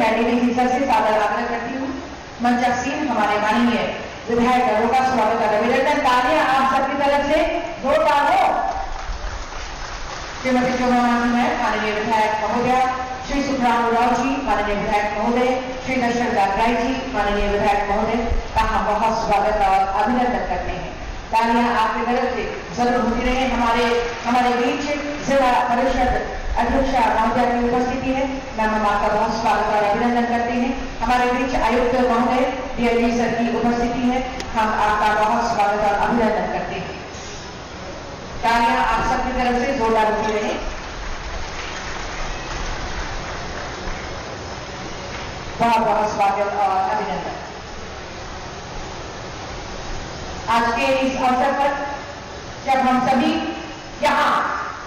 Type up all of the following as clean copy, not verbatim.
मैं DVC sir से सादर आग्रह करती हूँ मंचासीन हमारे माननीय विधायक दलों का स्वागत कर अभिनंदन। तालियां आप सबकी तरफ से जोरदार हो। श्रीमती शोभा मांझी है माननीय विधायक महोदय, श्री सुखराम उराव जी माननीय विधायक महोदय, श्री दशरथ गागराई जी माननीय विधायक महोदय का हम बहुत स्वागत और अभिनंदन करते हैं। तालियां आपकी तरफ से जरूर होती रहे। हमारे बीच जिला परिषद अध्यक्षा महोदय की उपस्थिति है, मैम हम आपका बहुत स्वागत और अभिनंदन करते हैं। हमारे बीच आयुक्त महोदय डीआईजी सर की उपस्थिति है, हम आपका बहुत स्वागत और अभिनंदन करते हैं। तालियां आप सबकी तरफ से जोरदार होती रहे। बहुत बहुत स्वागत और अभिनंदन। आज के इस अवसर पर जब हम सभी यहाँ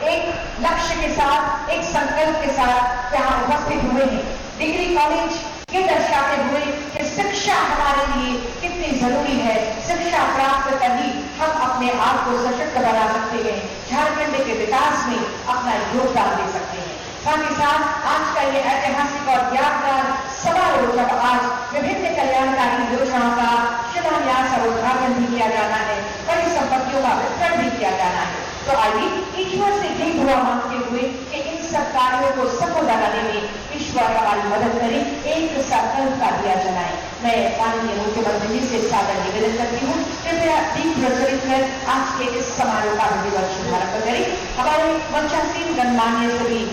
एक लक्ष्य के साथ, एक संकल्प के साथ यहाँ उपस्थित हुए हैं, डिग्री कॉलेज ये दर्शाते हुए कि शिक्षा हमारे लिए कितनी जरूरी है, शिक्षा प्राप्त तभी हम अपने आप को सशक्त बना सकते हैं, झारखंड के विकास में अपना योगदान दे सकते हैं। साथ ही साथ आज का ये ऐतिहासिक और यादगार समारोह जब आज विभिन्न कल्याणकारी योजनाओं का शिलान्यास और उद्घाटन भी किया जाना है, बड़ी संपत्तियों का वितरण भी किया जाना है, तो आइए ईश्वर से यही दुआ मांगते हुए कि इन सब कार्यों को सफल बनाने में ईश्वर हमारी मदद करे, एक संकल्प का दिया जलाए। मैं माननीय मुख्यमंत्री जी से सादर निवेदन करती हूँ, कृपया दीप प्रज्वलित कर आज के इस समारोह का विधिवत शुभारंभ करें। हमारे मंचासीन गणमान्य सभी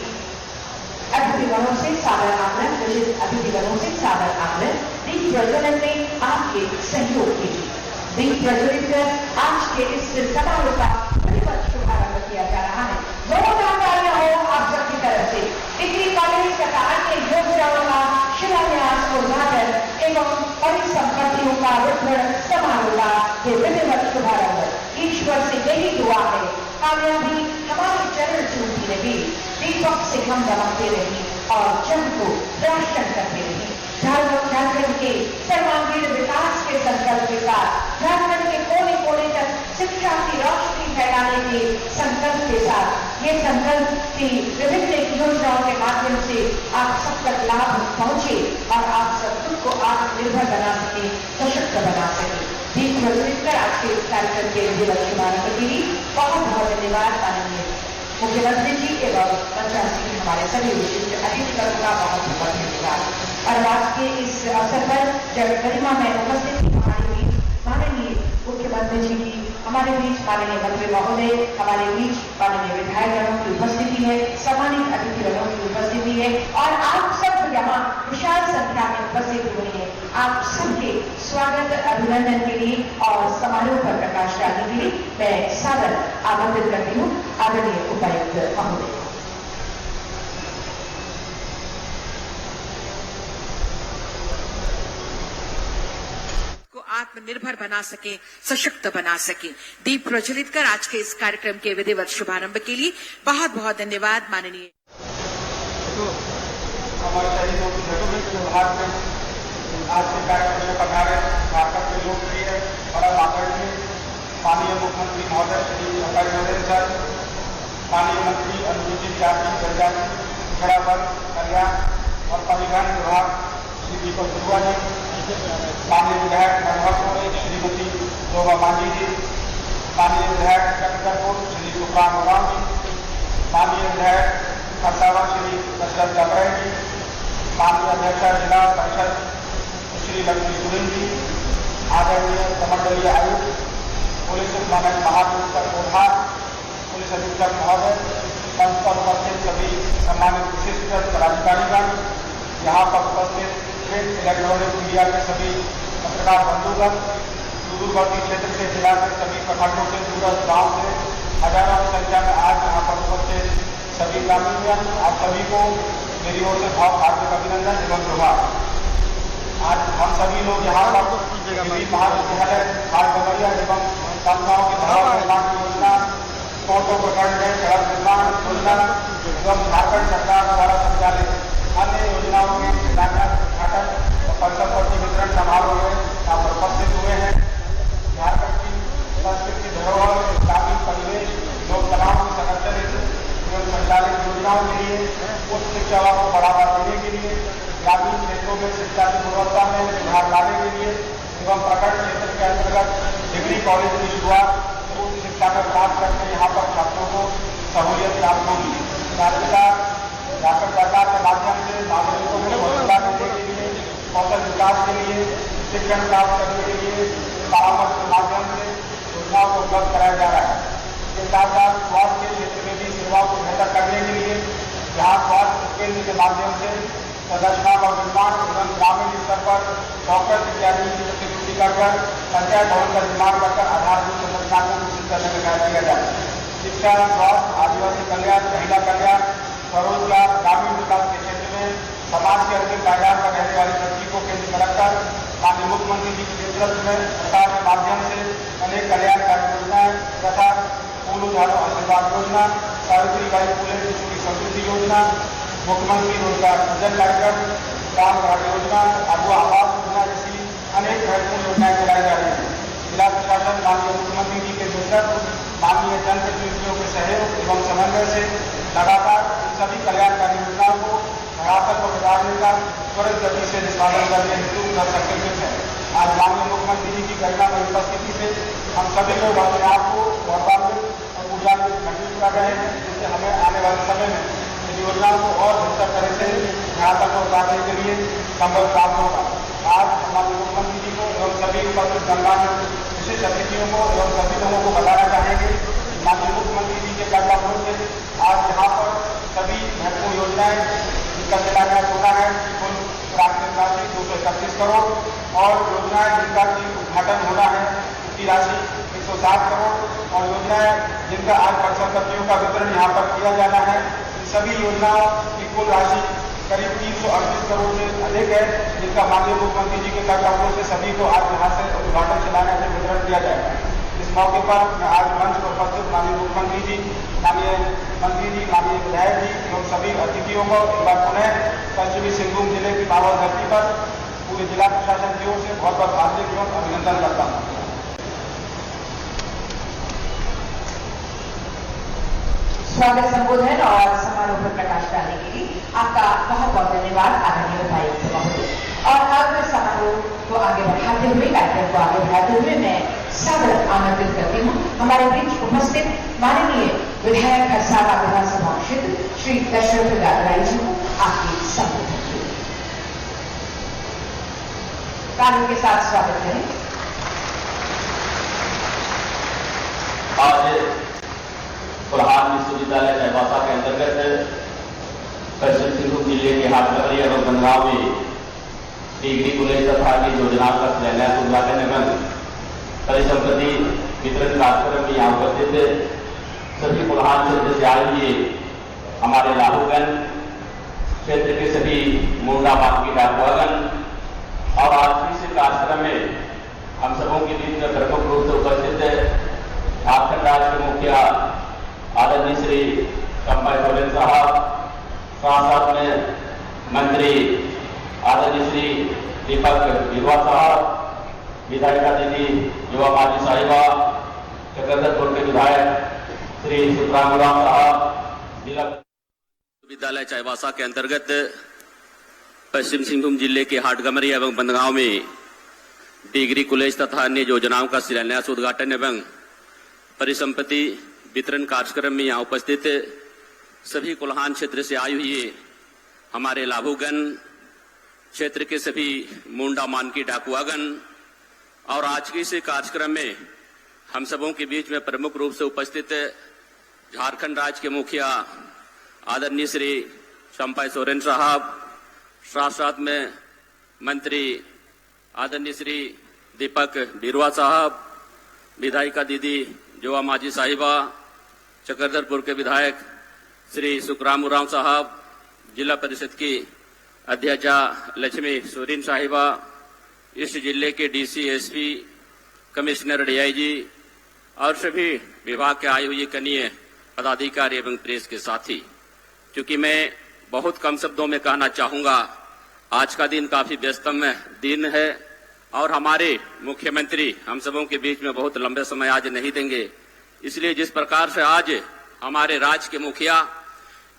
अतिथिगणों से सादर आग्रह, विशिष्ट अतिथिगणों से सादर आग्रह, दीप प्रज्वलन में आपके सहयोग के लिए दीप प्रज्वलित कर आज के इस समारोह का विधिवत शुभारंभ किया जा रहा है। जोरदार तालियां हो आप सबकी तरफ से। डिग्री कॉलेज तथा अन्य योजनाओं का शिलान्यास, उद्घाटन एवं परिसंपत्तियों का वितरण समारोह का ये विधिवत शुभारंभ। ईश्वर से यही दुआ है, कामयाबी हमारे चरण चूमती रहे, दीपक से हम दबाते रहे और जन को रोशन करते रहे। झारखंड के सर्वांगीण विकास के संकल्प के साथ, झारखंड के कोने कोने तक शिक्षा की रोशनी फैलाने के संकल्प के साथ, ये संकल्प की विभिन्न योजनाओं के माध्यम से आप सब तक लाभ पहुंचे और आप सब खुद को आत्मनिर्भर बना सके, सशक्त बना सके। दीप प्रज्वलित कर आज के कार्यक्रम के विधिवत शुभारंभ के लिए बहुत बहुत धन्यवाद माननीय मुख्यमंत्री जी एवं मंचासीन हमारे सभी विशिष्ट अतिथिगणों का बहुत बहुत धन्यवाद। और आज के इस अवसर पर जब गरिमा में उपस्थित हमारे बीच माननीय मुख्यमंत्री जी की, हमारे बीच माननीय मंत्री महोदय, हमारे बीच माननीय विधायकगणों की उपस्थिति है, सम्मानित अतिथिगणों की उपस्थिति है और आप सब यहाँ विशाल संख्या में उपस्थित हुए हैं। आप सबके स्वागत अभिनंदन के लिए और समारोह पर प्रकाश डालने के लिए मैं सादर आमंत्रित करती हूँ आदरणीय उपायुक्त महोदय। आत्मनिर्भर बना सके, सशक्त बना सके। दीप प्रज्वलित कर आज के इस कार्यक्रम के विधिवत शुभारंभ के लिए बहुत बहुत धन्यवाद माननीय। हमारे शहीदों की भाग में आज के कार्यक्रम में पधारे झारखंड के लोकप्रिय बड़ा आदरणीय माननीय मुख्यमंत्री महोदय श्री अभय सर, माननीय मंत्री अनुसूचित जाति जनजाति पिछड़ा वर्ग कल्याण और परिवहन विभाग श्री दीपक दुर्गा जी, माननीय विधायक मनोहर श्रीमती शोभा मांझी जी, माननीय विधायक चक्रधरपुर श्री सुखराम उराव जी, माननीय विधायक खरसावा श्री दशरथ गागराई जी, माननीय अध्यक्षा जिला परिषद श्री लक्ष्मी सुरेन जी, आदरणीय प्रमंडलीय आयुक्त पुलिस महानिरीक्षक कोठार, पुलिस अधीक्षक महोदय, मंच पर उपस्थित सभी सम्मानित विशिष्ट पदाधिकारीगण, यहाँ पर उपस्थित इलेक्ट्रॉनिक मीडिया के सभी पत्रकार बंधुगण, सुदूरवर्ती क्षेत्र से जिला के सभी प्रखंडों के दूरस्थ गांव से हजारों की संख्या में आज यहाँ पर उपस्थित सभी ग्रामीणजन, आप सभी को मेरी ओर से भाव हार्दिक अभिनंदन एवं प्रभाव। आज हम सभी लोग यहाँ पर महाविद्यालय हाट बगरिया एवं संस्थाओं के भवन निर्माण योजना, कोटो प्रखंड में सड़क निर्माण योजना एवं झारखंड सरकार द्वारा संचालित अन्य योजनाओं के शिलान्यास, उद्घाटन और परिसंपत्ति वितरण समारोह में यहाँ पर उपस्थित हुए हैं। झारखंड की संस्कृति धरोहर, ग्रामीण परिवेश, लोक कलाओं की संरक्षण एवं संचालित योजनाओं के लिए उच्च शिक्षा को बढ़ावा देने के लिए ग्रामीण क्षेत्रों में शिक्षा की गुणवत्ता में सुधार लाने के लिए एवं प्रखंड क्षेत्र के अंतर्गत डिग्री कॉलेज की शुरुआत उच्च शिक्षा में प्राप्त करके यहाँ पर छात्रों को सहूलियत प्राप्त होगी। राज्य सरकार के माध्यम से नागरिकों को रोजगार देने के लिए, कौशल विकास के लिए, शिक्षण प्राप्त करने के लिए परामर्श के माध्यम से योजनाओं को उपलब्ध कराया जा रहा है। इसके साथ साथ स्वास्थ्य के क्षेत्र में भी सेवाओं को बेहतर करने के लिए यहाँ स्वास्थ्य केंद्र के माध्यम से संरचना का निर्माण एवं ग्रामीण स्तर पर डॉक्टर इत्यादि की प्रतिनियुक्ति कर पंचायत भवन का निर्माण कर आधारभूत संरचना को विकसित करने में कार्य किया जाए। शिक्षा, स्वास्थ्य, आदिवासी कल्याण, महिला कल्याण, स्वरोजगार, ग्रामीण विकास के क्षेत्र में समाज के अंतिम पायदान पर रहने वाली व्यक्ति को केंद्र में रखकर माननीय मुख्यमंत्री जी के नेतृत्व में सरकार के माध्यम से अनेक कल्याणकारी योजनाएं तथा फूल उधारो आशीर्वाद योजना, सावित्रीबाई फुले की समृद्धि योजना, मुख्यमंत्री रोजगार सृजन कार्यक्रम, ग्राम घर योजना, अगुआ आवास योजना जैसी अनेक महत्वपूर्ण योजनाएं चलाई जा रही हैं। जिला प्रशासन माननीय मुख्यमंत्री जी के नेतृत्व, माननीय जनप्रतिनिधियों के सहयोग एवं समन्वय से लगातार सभी कल्याणकारी योजनाओं को धरातल पर उतारने का त्वरित गति से निष्पादन करने हेतु संकल्पित है। आज माननीय मुख्यमंत्री जी की गरिमा में उपस्थिति से हम सभी लोग अपने आप को गौरवान्वित और ऊर्जान्वित महसूस कर रहे हैं, जिससे हमें आने वाले समय में इन योजनाओं को और बेहतर तरह से धरातल पर उतारने के लिए संभव प्राप्त होगा। आज हमारे मुख्यमंत्री जी को एवं सभी उपस्थित गणमान्य विशिष्ट अतिथियों को एवं सभी लोगों को बताना चाहेंगे, माननीय मुख्यमंत्री जी के कार्यक्रमों से आज यहाँ पर सभी महत्वपूर्ण योजनाएं जिनका शिलान्यास होना है, कुल प्राप्त राशि 231 करोड़ और योजनाएं जिनका की उद्घाटन होना है उसकी राशि 160 करोड़ और योजनाएं जिनका आज परिसंपत्तियों का वितरण यहाँ पर किया जाना है, इन सभी योजनाओं की कुल राशि करीब 338 करोड़ से अधिक है, जिनका माननीय मुख्यमंत्री जी के कार्यक्रमों से सभी को आज यहाँ से उद्घाटन चलाने से वितरण किया जाएगा। इस मौके पर मैं आज मंच पर उपस्थित माननीय मुख्यमंत्री जी, माननीय मंत्री जी, माननीय विधायक जी एवं सभी अतिथियों को एक बार पुनः पश्चिमी सिंहभूम जिले की पावन धरती पर पूरे जिला प्रशासन की ओर से बहुत बहुत हार्दिक एवं अभिनंदन करता हूँ। स्वागत संबोधन और समारोह पर प्रकाश डालने के लिए आपका बहुत बहुत धन्यवाद आदरणीय उपायुक्त महोदय। और अब समारोह को आगे बढ़ाते हुए, कार्यक्रम को आगे बढ़ाते हुए मैं सादर आमंत्रित करती हूँ हमारे बीच उपस्थित माननीय विधायक खरसावा विधानसभा क्षेत्र श्री दशरथ गागराई जी को आपके संबोधन के लिए तालियों के साथ स्वागत करें। आज प्रधान विश्वविद्यालय चाईबासा के अंतर्गत पश्चिम सिंहभूम जिले के हाटनगरी एवं बनगांव में डिग्री कॉलेज तथा की योजनाओं का शिलान्यास उद्घाटन एवं परिसंपत्ति वितरण कार्यक्रम में यहाँ उपस्थित सभी प्रधान क्षेत्र से आए हुए हमारे लाहूगंज क्षेत्र के सभी मुंडा बाकी डाकवागन और आज इस कार्यक्रम में हम सबों के बीच में प्रमुख रूप से उपस्थित झारखंड राज्य के मुखिया आदरणीय श्री चंपाई सोरेन साहब, साथ में मंत्री आदरणीय श्री दीपक बिरवा साहब, विधायिका दीदी युवा माजी साहिबा, चक्रधरपुर के विधायक श्री सुखराम साहब, जिला विद्यालय चाईबासा के अंतर्गत पश्चिम सिंहभूम जिले के हाटगमरी एवं बंदगांव में डिग्री कॉलेज तथा अन्य योजनाओं का शिलान्यास उद्घाटन एवं परिसंपत्ति वितरण कार्यक्रम में यहाँ उपस्थित सभी कोल्हान क्षेत्र से आई हुई हमारे लाभूगंज क्षेत्र के सभी मुंडा मानकी डाकुआगन और आज के इस कार्यक्रम में हम सबों के बीच में प्रमुख रूप से उपस्थित झारखंड राज्य के मुखिया आदरणीय श्री चंपाई सोरेन साहब, साथ में मंत्री आदरणीय श्री दीपक बिरवा साहब, विधायिका दीदी युवा माजी साहिबा, चक्रधरपुर के विधायक श्री सुखराम साहब, जिला परिषद की अध्यक्षा लक्ष्मी सोरेन साहिबा, इस जिले के डीसी, एसपी, कमिश्नर, डीआईजी और सभी विभाग के आए हुए कनीय पदाधिकारी एवं प्रेस के साथी। क्योंकि मैं बहुत कम शब्दों में कहना चाहूंगा, आज का दिन काफी व्यस्तम दिन है और हमारे मुख्यमंत्री हम सबों के बीच में बहुत लंबे समय आज नहीं देंगे। इसलिए जिस प्रकार से आज हमारे राज्य के मुखिया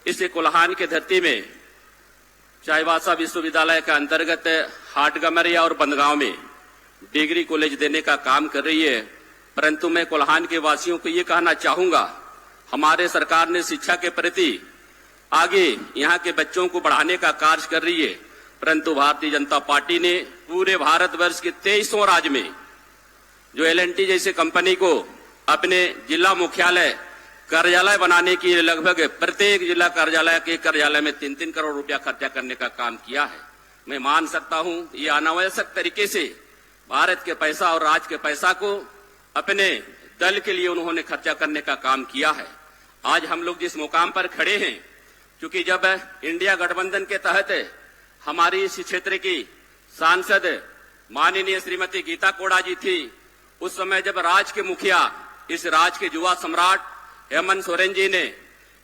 इस कोल्हान की धरती में चाईबासा विश्वविद्यालय के अंतर्गत हाटगमरिया और बंदगांव में डिग्री कॉलेज देने का काम कर रही है। परंतु मैं कोल्हान के वासियों को ये कहना चाहूंगा, हमारे सरकार ने शिक्षा के प्रति आगे यहाँ के बच्चों को बढ़ाने का कार्य कर रही है, परंतु भारतीय जनता पार्टी ने पूरे भारतवर्ष के 23 राज्य में जो L&T जैसे कंपनी को अपने जिला मुख्यालय कार्यालय बनाने की लगभग प्रत्येक जिला कार्यालय के कार्यालय में 3-3 करोड़ रुपया खर्चा करने का काम किया है। मैं मान सकता हूं ये अनावश्यक तरीके से भारत के पैसा और राज्य के पैसा को अपने दल के लिए उन्होंने खर्चा करने का काम किया है। आज हम लोग जिस मुकाम पर खड़े हैं, क्योंकि जब इंडिया गठबंधन के तहत हमारी इस क्षेत्र की सांसद माननीय श्रीमती गीता कोड़ा जी थी, उस समय जब राज्य के मुखिया, इस राज्य के युवा सम्राट हेमंत सोरेन जी ने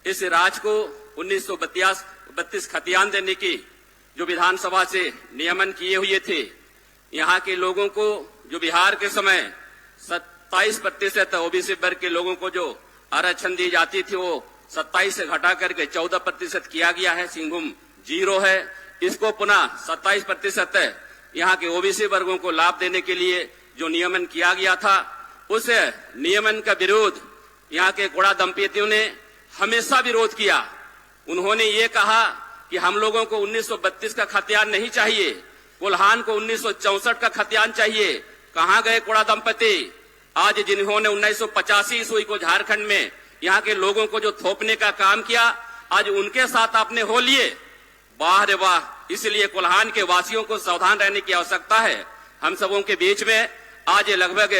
इस राज्य को 1932 खतियान देने की जो विधानसभा से नियमन किए हुए थे, यहाँ के लोगों को जो बिहार के समय 27% ओबीसी वर्ग के लोगों को जो आरक्षण दी जाती थी वो 27 से घटा करके 14% किया गया है। सिंहभूम 0 है, इसको पुनः 27% यहाँ के ओबीसी वर्गों को लाभ देने के लिए जो नियमन किया गया था, उस नियमन का विरोध यहाँ के कोड़ा दंपतियों ने हमेशा विरोध किया। उन्होंने ये कहा कि हम लोगों को 1932 का खतियान नहीं चाहिए, कोल्हान को 1964 का खतियान चाहिए। कहाँ गए कोड़ा दंपति? आज जिन्होंने 1985 ईस्वी को झारखंड में यहाँ के लोगों को जो थोपने का काम किया, आज उनके साथ आपने हो लिए। वाह रे वाह! इसलिए कोल्हान के वासियों को सावधान रहने की आवश्यकता है। हम सबों के बीच में आज लगभग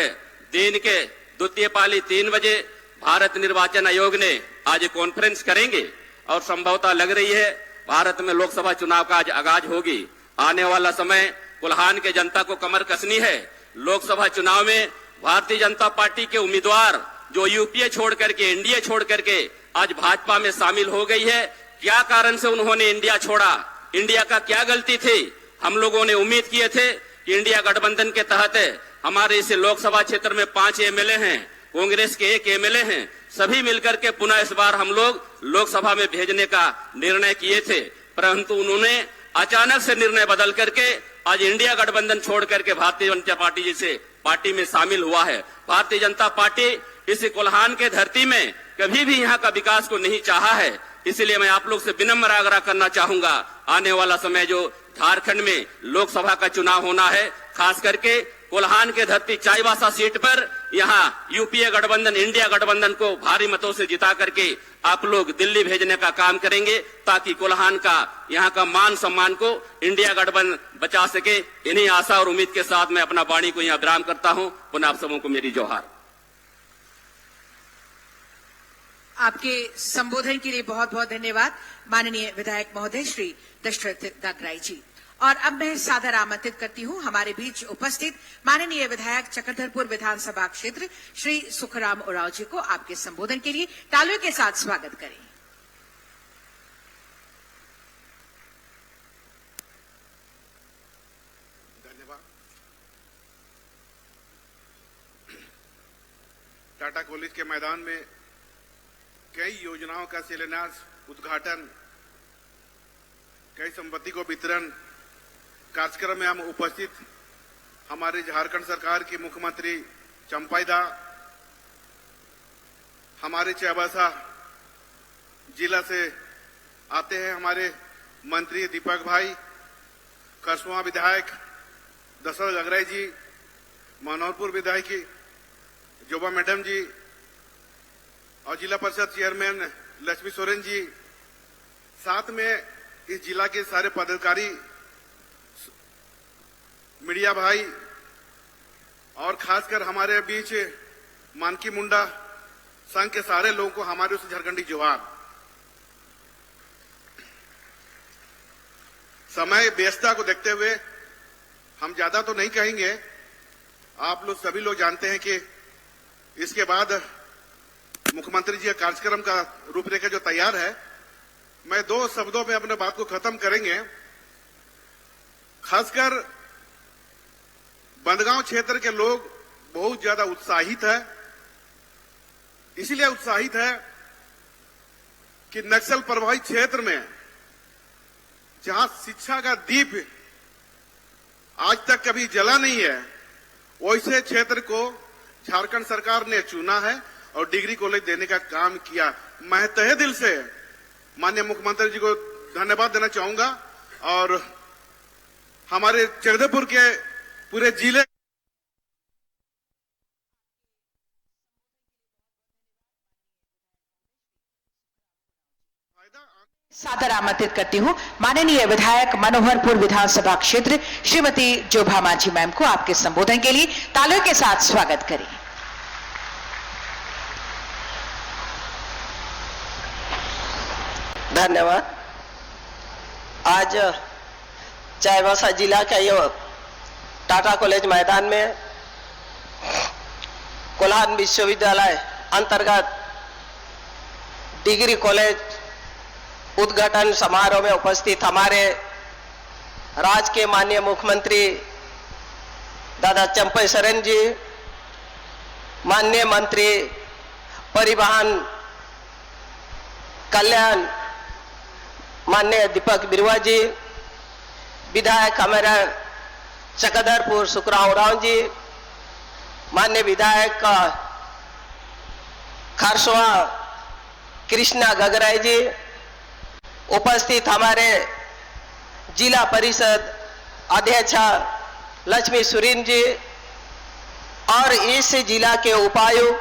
दिन के द्वितीय पाली 3 बजे भारत निर्वाचन आयोग ने आज कॉन्फ्रेंस करेंगे और संभवतः लग रही है भारत में लोकसभा चुनाव का आज आगाज होगी। आने वाला समय कोल्हान के जनता को कमर कसनी है। लोकसभा चुनाव में भारतीय जनता पार्टी के उम्मीदवार जो यूपीए छोड़ करके, एनडीए छोड़ करके आज भाजपा में शामिल हो गई है, क्या कारण से उन्होंने इंडिया छोड़ा? इंडिया का क्या गलती थी? हम लोगों ने उम्मीद किए थे कि इंडिया गठबंधन के तहत हमारे इस लोकसभा क्षेत्र में 5 एमएलए हैं, कांग्रेस के 1 एमएलए हैं, सभी मिलकर के पुनः इस बार हम लोग लोकसभा में भेजने का निर्णय किए थे। परंतु उन्होंने अचानक से निर्णय बदल करके आज इंडिया गठबंधन छोड़ करके भारतीय जनता पार्टी जैसे पार्टी में शामिल हुआ है। भारतीय जनता पार्टी इस कोल्हान के धरती में कभी भी यहाँ का विकास को नहीं चाहा है। इसलिए मैं आप लोग से विनम्र आग्रह करना चाहूंगा, आने वाला समय जो झारखंड में लोकसभा का चुनाव होना है, खास करके कोल्हान के धरती चाईबासा सीट पर यहाँ यूपीए गठबंधन, इंडिया गठबंधन को भारी मतों से जिता करके आप लोग दिल्ली भेजने का काम करेंगे, ताकि कोल्हान का यहाँ का मान सम्मान को इंडिया गठबंधन बचा सके। इन्हीं आशा और उम्मीद के साथ मैं अपना वाणी को यहाँ विराम करता हूँ। पुनः आप सबों को मेरी जोहार। आपके संबोधन के लिए बहुत बहुत धन्यवाद माननीय विधायक महोदय श्री दशरथ दागराई जी। और अब मैं सादर आमंत्रित करती हूं हमारे बीच उपस्थित माननीय विधायक चक्रधरपुर विधानसभा क्षेत्र श्री सुखराम उरांव जी को आपके संबोधन के लिए तालियों के साथ स्वागत करें। धन्यवाद। टाटा कॉलेज के मैदान में कई योजनाओं का शिलान्यास, उद्घाटन, कई संपत्ति को वितरण कार्यक्रम में हम उपस्थित हमारे झारखंड सरकार के मुख्यमंत्री चंपाईदा, हमारे चाईबासा जिला से आते हैं हमारे मंत्री दीपक भाई, कसवा विधायक दशरथ दागराई जी, मनोहरपुर विधायक जोबा मैडम जी और जिला परिषद चेयरमैन लक्ष्मी सोरेन जी, साथ में इस जिला के सारे पदाधिकारी, मीडिया भाई और खासकर हमारे बीच मानकी मुंडा संघ के सारे लोगों को हमारे उस झारखंडी जोहार। समय व्यस्तता को देखते हुए हम ज्यादा तो नहीं कहेंगे, आप लोग सभी लोग जानते हैं कि इसके बाद मुख्यमंत्री जी का कार्यक्रम का रूपरेखा जो तैयार है, मैं 2 शब्दों में अपने बात को खत्म करेंगे। खासकर बंदगांव क्षेत्र के लोग बहुत ज्यादा उत्साहित है। इसलिए उत्साहित है कि नक्सल प्रभावित क्षेत्र में जहां शिक्षा का दीप आज तक कभी जला नहीं है, वैसे क्षेत्र को झारखंड सरकार ने चुना है और डिग्री कॉलेज देने का काम किया। मैं तहे दिल से माननीय मुख्यमंत्री जी को धन्यवाद देना चाहूंगा और हमारे जगदलपुर के पूरे जिले सादर आमंत्रित करती हूं माननीय विधायक मनोहरपुर विधानसभा क्षेत्र श्रीमती जोभा मांझी मैम को आपके संबोधन के लिए तालियों के साथ स्वागत करें। धन्यवाद। आज चाईबासा जिला के ये टाटा कॉलेज मैदान में कोल्हान विश्वविद्यालय अंतर्गत डिग्री कॉलेज उद्घाटन समारोह में उपस्थित हमारे राज्य के माननीय मुख्यमंत्री दादा चंपई सोरेन जी, माननीय मंत्री परिवहन कल्याण माननीय दीपक बिरुआ जी, विधायक हमारे चक्रधरपुर सुखराव राव जी, माननीय विधायक खरसुआ कृष्णा गगराई जी, उपस्थित हमारे जिला परिषद अध्यक्ष लक्ष्मी सुरीन जी और इस जिला के उपायुक्त,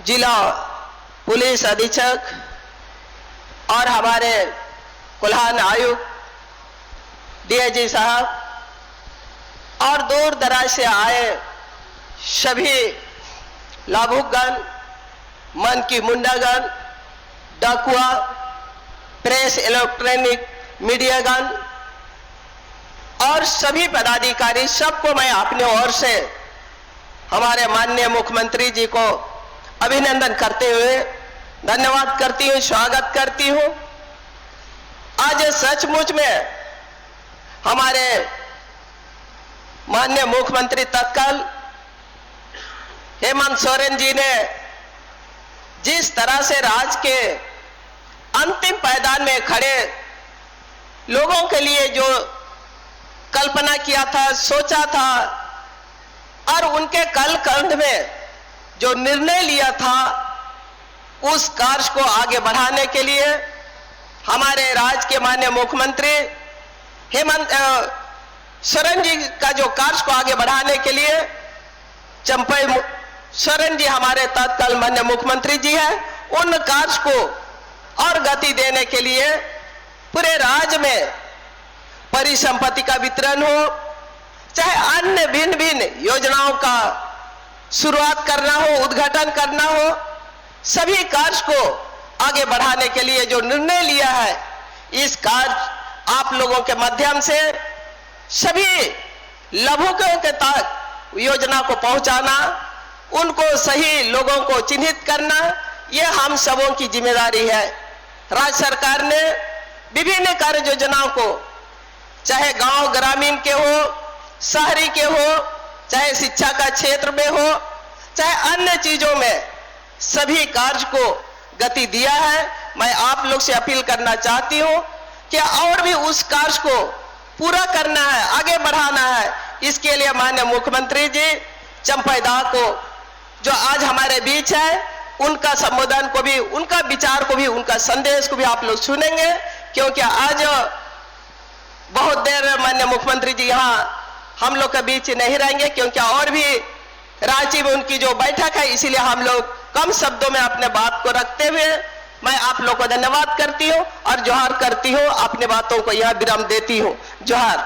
जिला पुलिस अधीक्षक और हमारे कोल्हान आयुक्त डीआईजी साहब और दूर दराज से आए सभी लाभुकगण, मन की मुंडागण, डाकुआ, प्रेस, इलेक्ट्रॉनिक मीडियागण और सभी पदाधिकारी, सबको मैं अपने ओर से हमारे माननीय मुख्यमंत्री जी को अभिनंदन करते हुए धन्यवाद करती हूं, स्वागत करती हूं। आज सचमुच में हमारे माननीय मुख्यमंत्री तत्काल हेमंत सोरेन जी ने जिस तरह से राज्य के अंतिम पायदान में खड़े लोगों के लिए जो कल्पना किया था, सोचा था और उनके कल कंध में जो निर्णय लिया था, उस कार्य को आगे बढ़ाने के लिए हमारे राज्य के माननीय मुख्यमंत्री हेमंत सोरेन जी का जो कार्य को आगे बढ़ाने के लिए चंपई सोरेन जी हमारे तत्काल माननीय मुख्यमंत्री जी हैं, उन कार्य को और गति देने के लिए पूरे राज्य में परिसंपत्ति का वितरण हो, चाहे अन्य भिन्न भिन्न योजनाओं का शुरुआत करना हो, उद्घाटन करना हो, सभी कार्य को आगे बढ़ाने के लिए जो निर्णय लिया है, इस कार्य आप लोगों के माध्यम से सभी लाभुकों के तक योजना को पहुंचाना, उनको सही लोगों को चिन्हित करना, यह हम सबों की जिम्मेदारी है। राज्य सरकार ने विभिन्न कार्य योजनाओं को, चाहे गांव ग्रामीण के हो, शहरी के हो, चाहे शिक्षा का क्षेत्र में हो, चाहे अन्य चीजों में, सभी कार्य को गति दिया है। मैं आप लोग से अपील करना चाहती हूं कि और भी उस कार्य को पूरा करना है, आगे बढ़ाना है। इसके लिए माननीय मुख्यमंत्री जी चंपई दा को जो आज हमारे बीच है, उनका संबोधन को भी, उनका विचार को भी, उनका संदेश को भी आप लोग सुनेंगे, क्योंकि आज बहुत देर माननीय मुख्यमंत्री जी यहाँ हम लोग के बीच नहीं रहेंगे, क्योंकि और भी रांची में उनकी जो बैठक है, इसीलिए हम लोग कम शब्दों में अपने बात को रखते हुए मैं आप लोग को धन्यवाद करती हूँ और जोहार करती हूँ, अपनी बातों को यहाँ विराम देती हूँ। जोहार।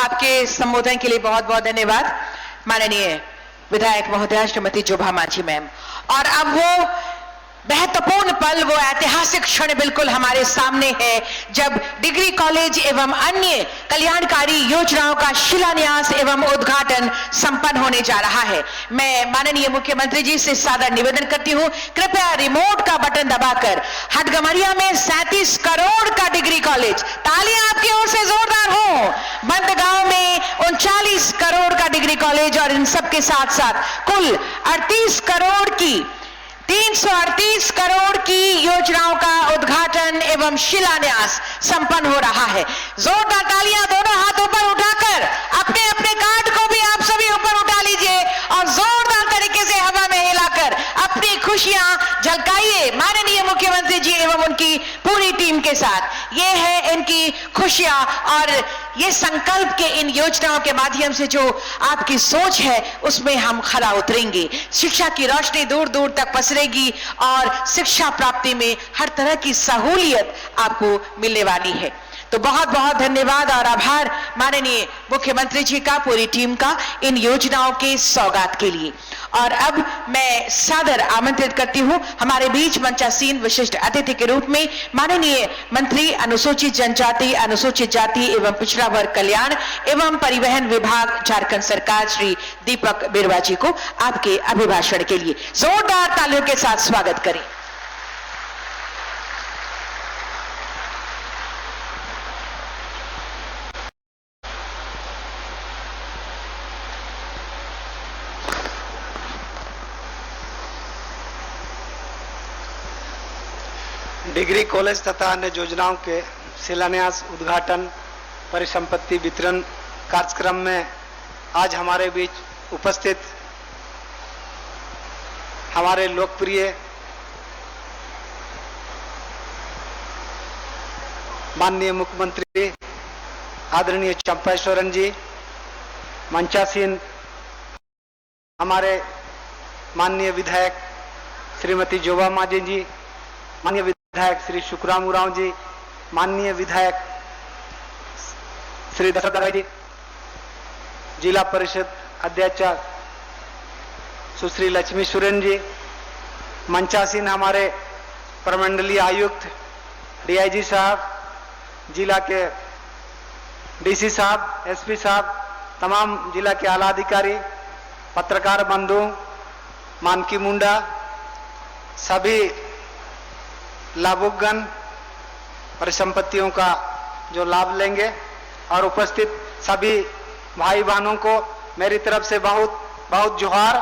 आपके संबोधन के लिए बहुत बहुत धन्यवाद माननीय विधायक महोदया श्रीमती जोभा मांझी मैम। और अब वो महत्वपूर्ण पल, वो ऐतिहासिक क्षण बिल्कुल हमारे सामने है जब डिग्री कॉलेज एवं अन्य कल्याणकारी योजनाओं का शिलान्यास एवं उद्घाटन संपन्न होने जा रहा है। मैं माननीय मुख्यमंत्री जी से सादर निवेदन करती हूं, कृपया रिमोट का बटन दबाकर हटगमरिया में 37 करोड़ का डिग्री कॉलेज, तालियां आपकी ओर से जोरदार हो, बंदगांव में 39 करोड़ का डिग्री कॉलेज और इन सबके साथ साथ कुल 38 करोड़ की 338 करोड़ की योजनाओं का उद्घाटन एवं शिलान्यास संपन्न हो रहा है। जोरदार तालियां दोनों हाथ ऊपर उठाकर अपने अपने कार्ड को भी आप सभी ऊपर उठा लीजिए और जोरदार तरीके से हवा में हिलाकर अपनी खुशियां झलकाइए माननीय मुख्यमंत्री जी एवं उनकी पूरी टीम के साथ। ये है इनकी खुशियां और ये संकल्प के इन योजनाओं के माध्यम से जो आपकी सोच है उसमें हम खरा उतरेंगे। शिक्षा की रोशनी दूर दूर तक पसरेगी और शिक्षा प्राप्ति में हर तरह की सहूलियत आपको मिलने वाली है। तो बहुत बहुत धन्यवाद और आभार माननीय मुख्यमंत्री जी का, पूरी टीम का इन योजनाओं के सौगात के लिए। और अब मैं सादर आमंत्रित करती हूं हमारे बीच मंचासीन विशिष्ट अतिथि के रूप में माननीय मंत्री अनुसूचित जनजाति, अनुसूचित जाति एवं पिछड़ा वर्ग कल्याण एवं परिवहन विभाग झारखंड सरकार श्री दीपक बिरुवा जी को आपके अभिभाषण के लिए जोरदार तालियों के साथ स्वागत करें। डिग्री कॉलेज तथा अन्य योजनाओं के शिलान्यास, उद्घाटन, परिसंपत्ति वितरण कार्यक्रम में आज हमारे बीच उपस्थित हमारे लोकप्रिय माननीय मुख्यमंत्री आदरणीय चंपा सोरेन जी, मंचासीन हमारे माननीय विधायक श्रीमती जोबा मांझी जी, माननीय विधायक श्री शुक्राम उरांव जी, माननीय विधायक श्री दशरथ दागराई जी, जिला परिषद अध्यक्ष सुश्री लक्ष्मी सुरेन जी, मंचासीन हमारे प्रमंडलीय आयुक्त डीआईजी साहब, जिला के डीसी साहब, एसपी साहब, तमाम जिला के आला अधिकारी, पत्रकार बंधु, मानकी मुंडा, सभी लाभुकगण परिसंपत्तियों का जो लाभ लेंगे और उपस्थित सभी भाई बहनों को मेरी तरफ से बहुत बहुत जोहार।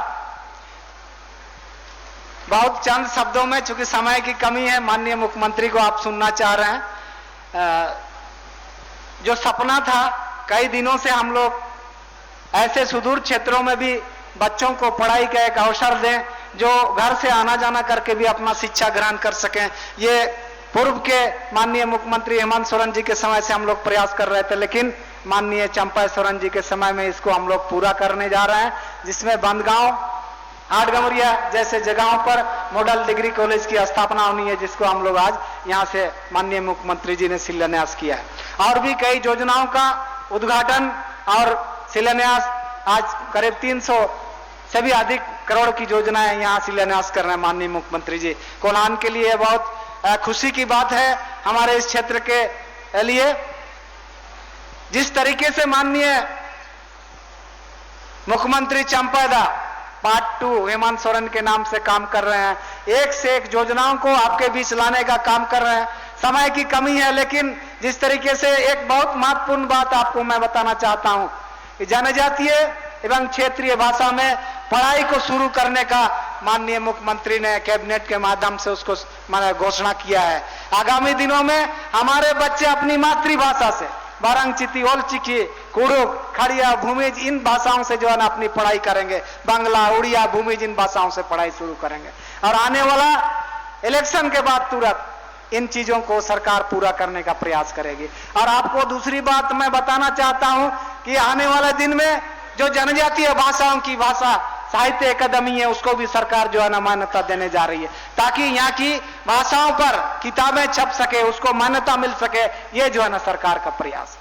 बहुत चंद शब्दों में, चूंकि समय की कमी है, माननीय मुख्यमंत्री को आप सुनना चाह रहे हैं। जो सपना था, कई दिनों से हम लोग ऐसे सुदूर क्षेत्रों में भी बच्चों को पढ़ाई का एक अवसर दें जो घर से आना जाना करके भी अपना शिक्षा ग्रहण कर सकें। ये पूर्व के माननीय मुख्यमंत्री हेमंत सोरेन जी के समय से हम लोग प्रयास कर रहे थे, लेकिन माननीय चंपा सोरेन जी के समय में इसको हम लोग पूरा करने जा रहे हैं, जिसमें बंदगांव, हाटगमरिया जैसे जगहों पर मॉडल डिग्री कॉलेज की स्थापना होनी है, जिसको हम लोग आज यहाँ से माननीय मुख्यमंत्री जी ने शिलान्यास किया है। और भी कई योजनाओं का उद्घाटन और शिलान्यास आज करीब 300 से भी अधिक करोड़ की योजनाएं यहाँ शिलान्यास कर रहे हैं माननीय मुख्यमंत्री जी। कोल्हान के लिए बहुत खुशी की बात है, हमारे इस क्षेत्र के लिए जिस तरीके से माननीय मुख्यमंत्री चंपादा पार्ट 2 हेमंत सोरेन के नाम से काम कर रहे हैं, एक से एक योजनाओं को आपके बीच लाने का काम कर रहे हैं। समय की कमी है, लेकिन जिस तरीके से एक बहुत महत्वपूर्ण बात आपको मैं बताना चाहता हूं कि जनजातीय एवं क्षेत्रीय भाषा में पढ़ाई को शुरू करने का माननीय मुख्यमंत्री ने कैबिनेट के माध्यम से उसको मैंने घोषणा किया है। आगामी दिनों में हमारे बच्चे अपनी मातृभाषा से बारंग, चिती, ओल, चिकी, कुड़ुक, खड़िया, भूमिज इन भाषाओं से जो है ना अपनी पढ़ाई करेंगे। बांग्ला, उड़िया, भूमिज इन भाषाओं से पढ़ाई शुरू करेंगे और आने वाला इलेक्शन के बाद तुरंत इन चीजों को सरकार पूरा करने का प्रयास करेगी। और आपको दूसरी बात मैं बताना चाहता हूं कि आने वाले दिन में जो जनजातीय भाषाओं की भाषा साहित्य अकादमी है, उसको भी सरकार जो है ना मान्यता देने जा रही है, ताकि यहाँ की भाषाओं पर किताबें छप सके, उसको मान्यता मिल सके। ये जो है ना सरकार का प्रयास।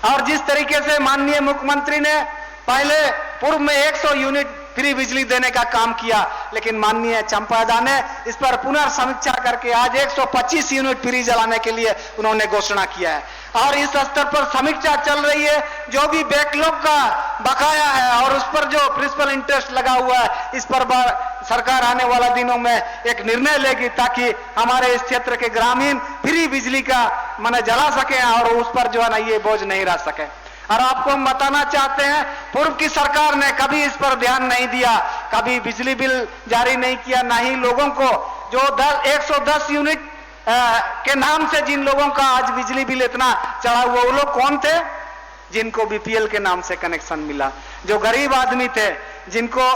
और जिस तरीके से माननीय मुख्यमंत्री ने पहले पूर्व में 100 यूनिट फ्री बिजली देने का काम किया, लेकिन माननीय चंपादा ने इस पर पुनर्समीक्षा करके आज 125 यूनिट फ्री जलाने के लिए उन्होंने घोषणा किया है। और इस स्तर पर समीक्षा चल रही है, जो भी बैकलॉग का बकाया है और उस पर जो प्रिंसिपल इंटरेस्ट लगा हुआ है, इस पर सरकार आने वाला दिनों में एक निर्णय लेगी, ताकि हमारे इस क्षेत्र के ग्रामीण फ्री बिजली का माने जला सके और उस पर जो है ना ये बोझ नहीं रह सके। और आपको हम बताना चाहते हैं, पूर्व की सरकार ने कभी इस पर ध्यान नहीं दिया, कभी बिजली बिल जारी नहीं किया, ना ही लोगों को जो 110 यूनिट के नाम से जिन लोगों का आज बिजली बिल इतना चढ़ा हुआ, वो लोग कौन थे? जिनको बीपीएल के नाम से कनेक्शन मिला, जो गरीब आदमी थे, जिनको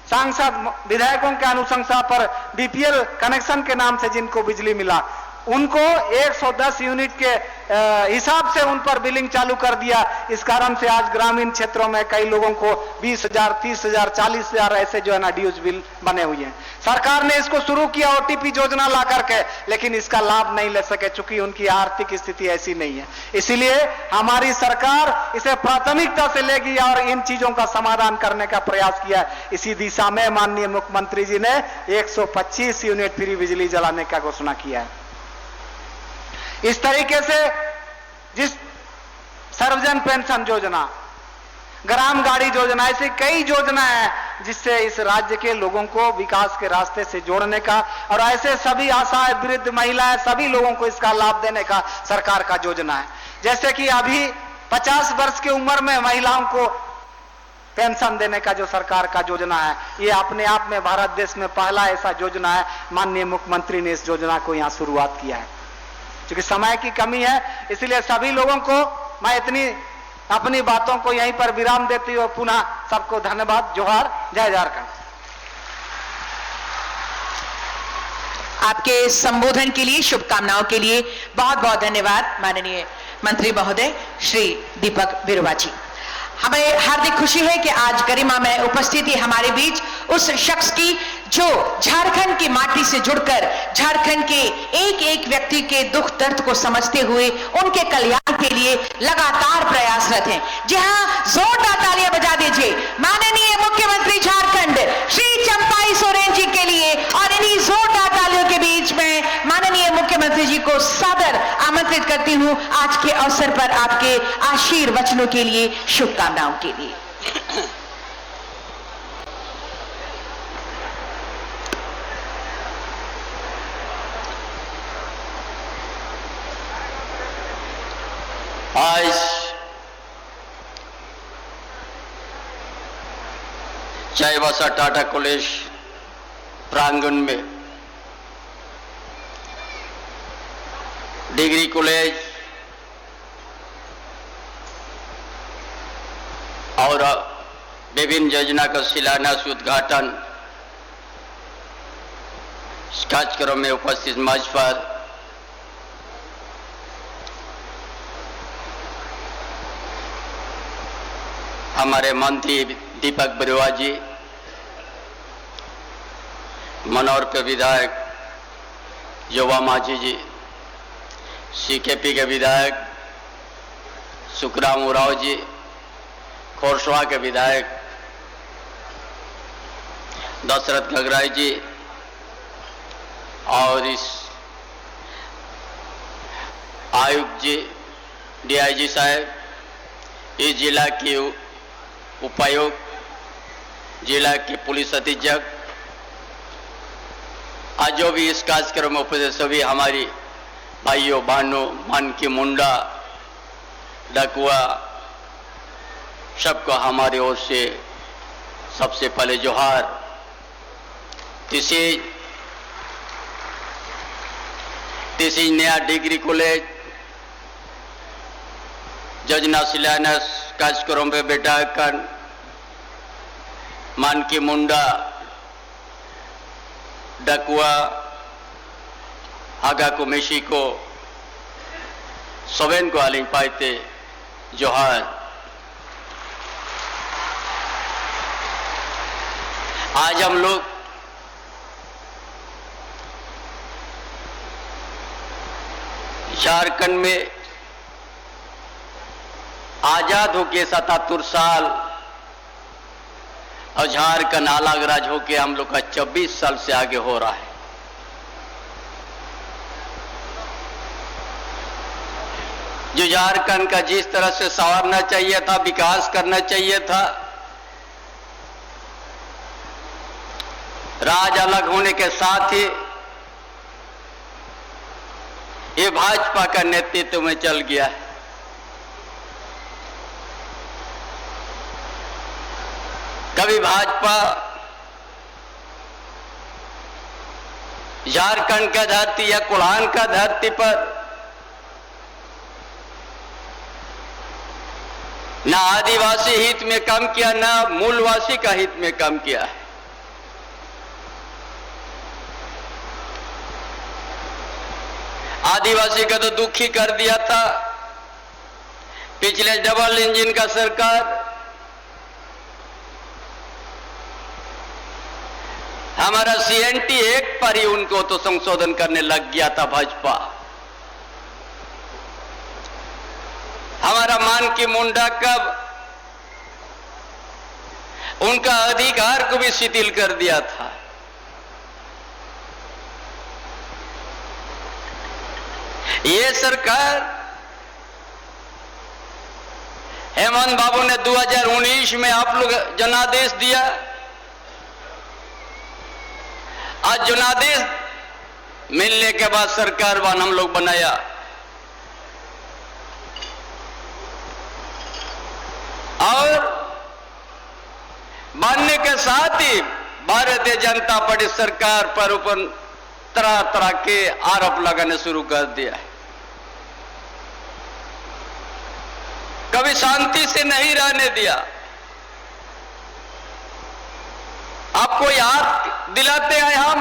सांसद विधायकों के अनुशंसा पर बीपीएल कनेक्शन के नाम से जिनको बिजली मिला, उनको 110 यूनिट के हिसाब से उन पर बिलिंग चालू कर दिया। इस कारण से आज ग्रामीण क्षेत्रों में कई लोगों को 20,000, 30,000, 40,000 ऐसे जो है ना ड्यूज बिल बने हुए हैं। सरकार ने इसको शुरू किया ओटीपी योजना ला करके, लेकिन इसका लाभ नहीं ले सके चूंकि उनकी आर्थिक स्थिति ऐसी नहीं है। इसीलिए हमारी सरकार इसे प्राथमिकता से लेगी और इन चीजों का समाधान करने का प्रयास किया। इसी दिशा में माननीय मुख्यमंत्री जी ने 125 यूनिट फ्री बिजली जलाने का घोषणा किया है। इस तरीके से जिस सर्वजन पेंशन योजना, ग्राम गाड़ी योजना, ऐसी कई योजना है जिससे इस राज्य के लोगों को विकास के रास्ते से जोड़ने का और ऐसे सभी असहाय वृद्ध महिलाएं सभी लोगों को इसका लाभ देने का सरकार का योजना है। जैसे कि अभी 50 वर्ष की उम्र में महिलाओं को पेंशन देने का जो सरकार का योजना है, ये अपने आप में भारत देश में पहला ऐसा योजना है। माननीय मुख्यमंत्री ने इस योजना को यहां शुरुआत किया है। क्योंकि समय की कमी है, इसलिए सभी लोगों को मैं इतनी अपनी बातों को यहीं पर विराम देती हूँ। पुनः सबको धन्यवाद, जोहार, जय झारखंड। आपके संबोधन के लिए, शुभकामनाओं के लिए बहुत बहुत धन्यवाद माननीय मंत्री महोदय श्री दीपक बिरुवा जी। हमें हार्दिक खुशी है कि आज गरिमा में उपस्थिति हमारे बीच उस शख्स की जो झारखंड की माटी से जुड़कर झारखंड के एक एक व्यक्ति के दुख दर्द को समझते हुए उनके कल्याण के लिए लगातार प्रयासरत हैं। जी हां, जोरदार तालियां बजा दीजिए माननीय मुख्यमंत्री झारखंड श्री चंपाई सोरेन जी के लिए। और इन्हीं जोरदार तालियों के बीच में माननीय मुख्यमंत्री जी को सादर आमंत्रित करती हूं आज के अवसर पर आपके आशीर्वचनों के लिए, शुभकामनाओं के लिए। आज चाईबासा टाटा कॉलेज प्रांगण में डिग्री कॉलेज और विभिन्न योजना का शिलान्यास उद्घाटन कार्यक्रम में उपस्थित मंच पर हमारे मंत्री दीपक बिरुवा जी, मनोर के विधायक युवा माझी जी, सीकेपी के विधायक सुखराम उराव जी, खोरसवा के विधायक दशरथ गगराई जी और इस आयुक्त जी, डीआईजी साहब, इस जिला के उपायुक्त, जिला के पुलिस अधीक्षक, आज जो भी इस कार्यक्रम में उपस्थित सभी हमारी भाइयों बहनों, मन की मुंडा, डकुआ, सबको हमारी ओर से सबसे पहले जोहार। दिस इज नया डिग्री कॉलेज योजना शिलान्यास कार्यक्रम में बैठाकर मान की मुंडा, डकुआ, हागा को मेशी को सोवेन को आलिंग पाइते जोहार। आज हम लोग झारखंड में आजाद होके 77 साल और झारखंड अलग राज्य होके हम लोग का 24 साल से आगे हो रहा है। जो झारखंड का जिस तरह से संवारना चाहिए था, विकास करना चाहिए था, राज अलग होने के साथ ही ये भाजपा का नेतृत्व में चल गया है। कभी भाजपा झारखंड का धरती या कोल्हान का धरती पर ना आदिवासी हित में काम किया, ना मूलवासी का हित में काम किया है। आदिवासी का तो दुखी कर दिया था पिछले डबल इंजन का सरकार। हमारा CNT एक्ट पर ही उनको तो संशोधन करने लग गया था भाजपा। हमारा मान की मुंडा कब उनका अधिकार को भी शिथिल कर दिया था। ये सरकार हेमंत बाबू ने 2019 में आप लोग जनादेश दिया। आज जनादेश मिलने के बाद सरकार बान हम लोग बनाया। और बनने के साथ ही भारतीय जनता पार्टी सरकार पर ऊपर तरह तरह के आरोप लगाने शुरू कर दिया है। कभी शांति से नहीं रहने दिया। आपको याद दिलाते हैं हम,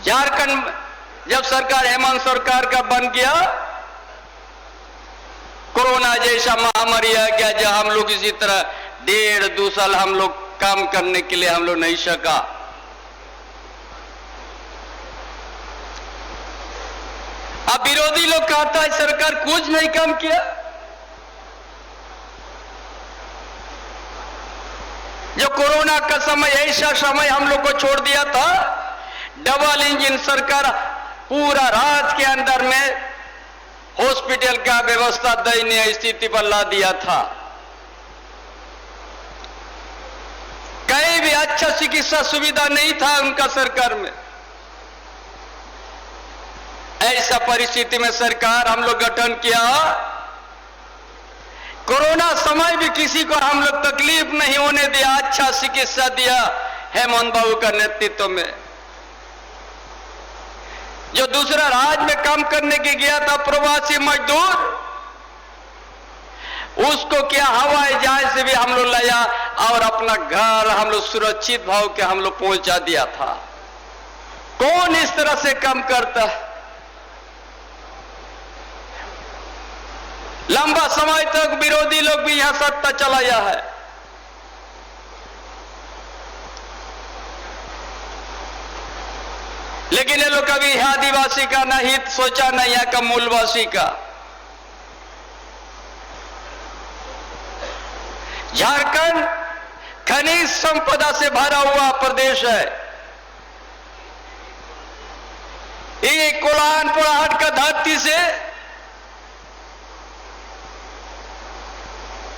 झारखंड जब सरकार हेमंत सरकार का बन गया, कोरोना जैसा महामारी आ गया, जब हम लोग इसी तरह 1.5-2 साल हम लोग काम करने के लिए हम लोग नहीं सका। अब विरोधी लोग कहता है सरकार कुछ नहीं काम किया। जो कोरोना का समय, ऐसा समय हम लोग को छोड़ दिया था, डबल इंजन सरकार पूरा राज्य के अंदर में हॉस्पिटल का व्यवस्था दयनीय स्थिति पर ला दिया था। कहीं भी अच्छा चिकित्सा सुविधा नहीं था उनका सरकार में। ऐसा परिस्थिति में सरकार हम लोग गठन किया। कोरोना समय भी किसी को हम लोग तकलीफ नहीं होने दिया, अच्छा चिकित्सा दिया हेमंत बाबू का नेतृत्व में। जो दूसरा राज्य में काम करने के गया था प्रवासी मजदूर, उसको क्या हवाई जहाज से भी हम लोग लाया और अपना घर हम लोग सुरक्षित भाव के हम लोग पहुंचा दिया था। कौन इस तरह से काम करता है? लंबा समय तक विरोधी लोग भी यहां सत्ता चलाया है। लेकिन ये लोग कभी आदिवासी का ना हित सोचा, ना यहाँ का मूलवासी का। झारखंड खनिज संपदा से भरा हुआ प्रदेश है। ये कोल्हान पोड़ाहाट का धरती से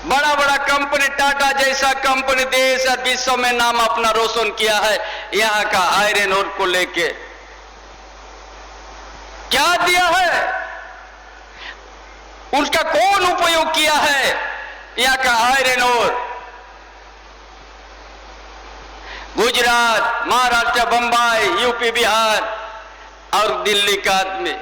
बड़ा बड़ा कंपनी, टाटा जैसा कंपनी देश और विश्व में नाम अपना रोशन किया है यहां का आयरन ओर को लेके। क्या दिया है? उसका कौन उपयोग किया है? यहां का आयरन ओर गुजरात, महाराष्ट्र, बंबई, यूपी, बिहार और दिल्ली का आदमी।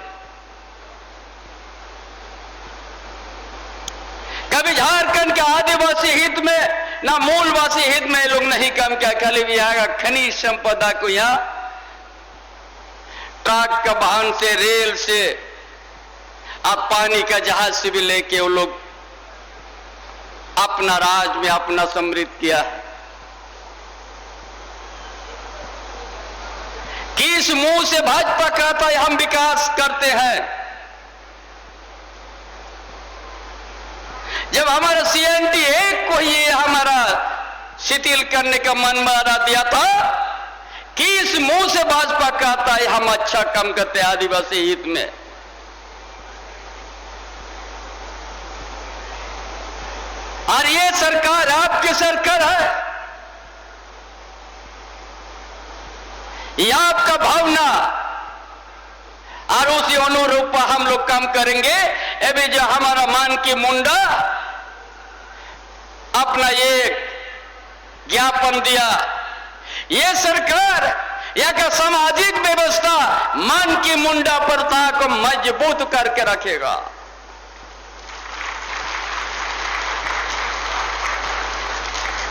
कभी झारखंड के आदिवासी हित में ना मूलवासी हित में लोग नहीं काम किया। खाली यहाँ का खनिज संपदा को यहाँ ट्रक का वाहन से, रेल से, अब पानी का जहाज से भी लेके वो लोग अपना राज में अपना समृद्ध किया है। किस मुंह से भाजपा कहता है हम विकास करते हैं? जब हमारा CNT एक्ट को ये हमारा शिथिल करने का मन मारा दिया था, किस मुंह से भाजपा कहता है हम अच्छा काम करते हैं आदिवासी हित में? और ये सरकार आपकी सरकार है, ये आपका भावना और उसी अनुरूप हम लोग काम करेंगे। अभी जो हमारा मान की मुंडा अपना ये ज्ञापन दिया, ये सरकार यहाँ का सामाजिक व्यवस्था मान की मुंडा प्रथा को मजबूत करके रखेगा।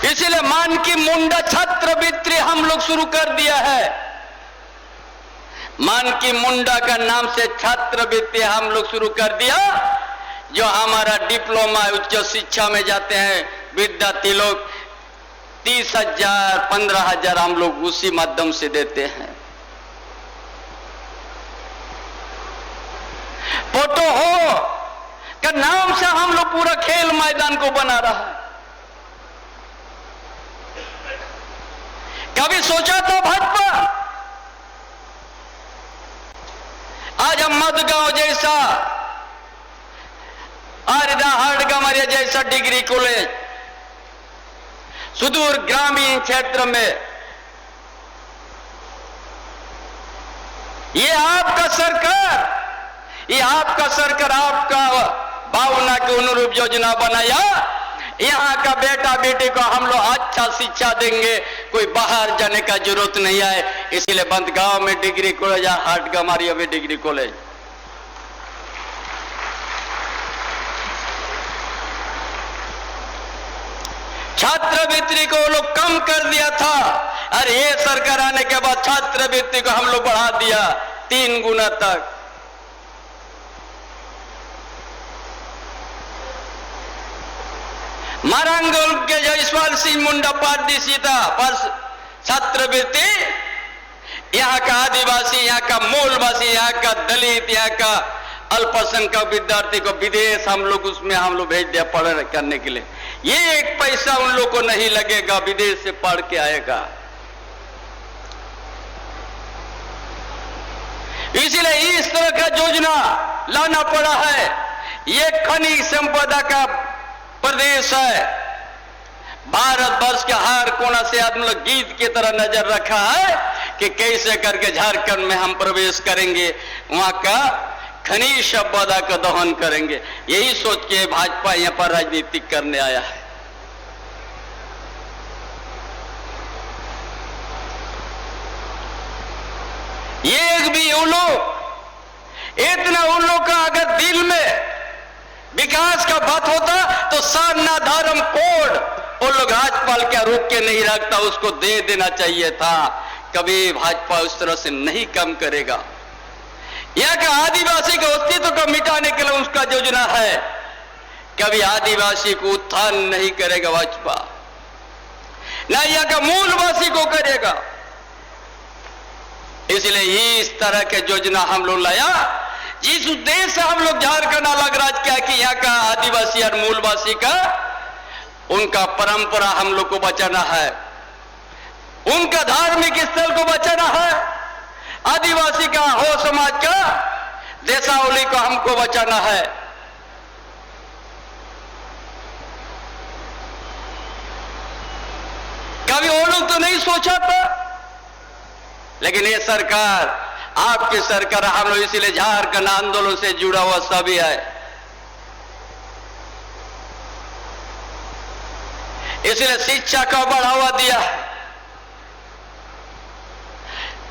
इसलिए मान की मुंडा छात्रवृत्ति हम लोग शुरू कर दिया है। मान की मुंडा का नाम से छात्रवृत्ति हम लोग शुरू कर दिया। जो हमारा डिप्लोमा उच्च शिक्षा में जाते हैं विद्यार्थी लोग 30,000 15,000 हम लोग उसी माध्यम से देते हैं। फोटो हो का नाम से हम लोग पूरा खेल मैदान को बना रहा है। कभी सोचा था भाजपा आज हम मधुगांव जैसा आरदा हाटगमारिया जैसा डिग्री कॉलेज सुदूर ग्रामीण क्षेत्र में ये आपका सरकार आपका भावना के अनुरूप योजना बनाया। यहाँ का बेटा बेटी को हम लोग अच्छा शिक्षा देंगे, कोई बाहर जाने का जरूरत नहीं है। इसलिए बंदगांव में डिग्री कॉलेज, हाटगमारिया में डिग्री कॉलेज। छात्रवृत्ति को लोग कम कर दिया था और ये सरकार आने के बाद छात्रवृत्ति को हम लोग बढ़ा दिया 3 गुना तक। मारंगोल के जयसवाल सिंह मुंडा पारदर्शिता पर छात्रवृत्ति यहाँ का आदिवासी, यहाँ का मूलवासी, यहाँ का दलित, यहाँ का अल्पसंख्यक विद्यार्थी को विदेश हम लोग भेज दिया पढ़ने करने के लिए। ये 1 पैसा उन लोग को नहीं लगेगा, विदेश से पढ़ के आएगा। इसलिए इस तरह का योजना लाना पड़ा है। ये खनिज संपदा का प्रदेश है। भारतवर्ष के हर कोना से आदमी लोग गीत की तरह नजर रखा है कि कैसे करके झारखंड में हम प्रवेश करेंगे, वहां का खनिज संपदा का दहन करेंगे। यही सोच के भाजपा यहां पर राजनीति करने आया है। ये एक भी उन लोग का अगर दिल में विकास का बात होता तो साधना धर्म कोड वो लोग राज्यपाल क्या रोक के नहीं रखता, उसको दे देना चाहिए था। कभी भाजपा उस तरह से नहीं कम करेगा। यहाँ का आदिवासी के अस्तित्व को मिटाने के लिए उसका योजना है। कभी आदिवासी को उत्थान नहीं करेगा भाजपा, ना यहाँ का मूलवासी को करेगा। इसलिए इस तरह के योजना हम लोग लाया, जिस उद्देश्य से हम लोग झारखंड अलग राज्य क्या कि यहाँ का आदिवासी और मूलवासी का उनका परंपरा हम लोग को बचाना है, उनका धार्मिक स्थल को बचाना है, आदिवासी का हो समाज का देशावली को हमको बचाना है। कभी वो लोग तो नहीं सोचा था, लेकिन ये सरकार, आपकी सरकार, हम लोग इसीलिए झारखंड आंदोलन से जुड़ा हुआ सभी है। इसलिए शिक्षा का बढ़ावा दिया।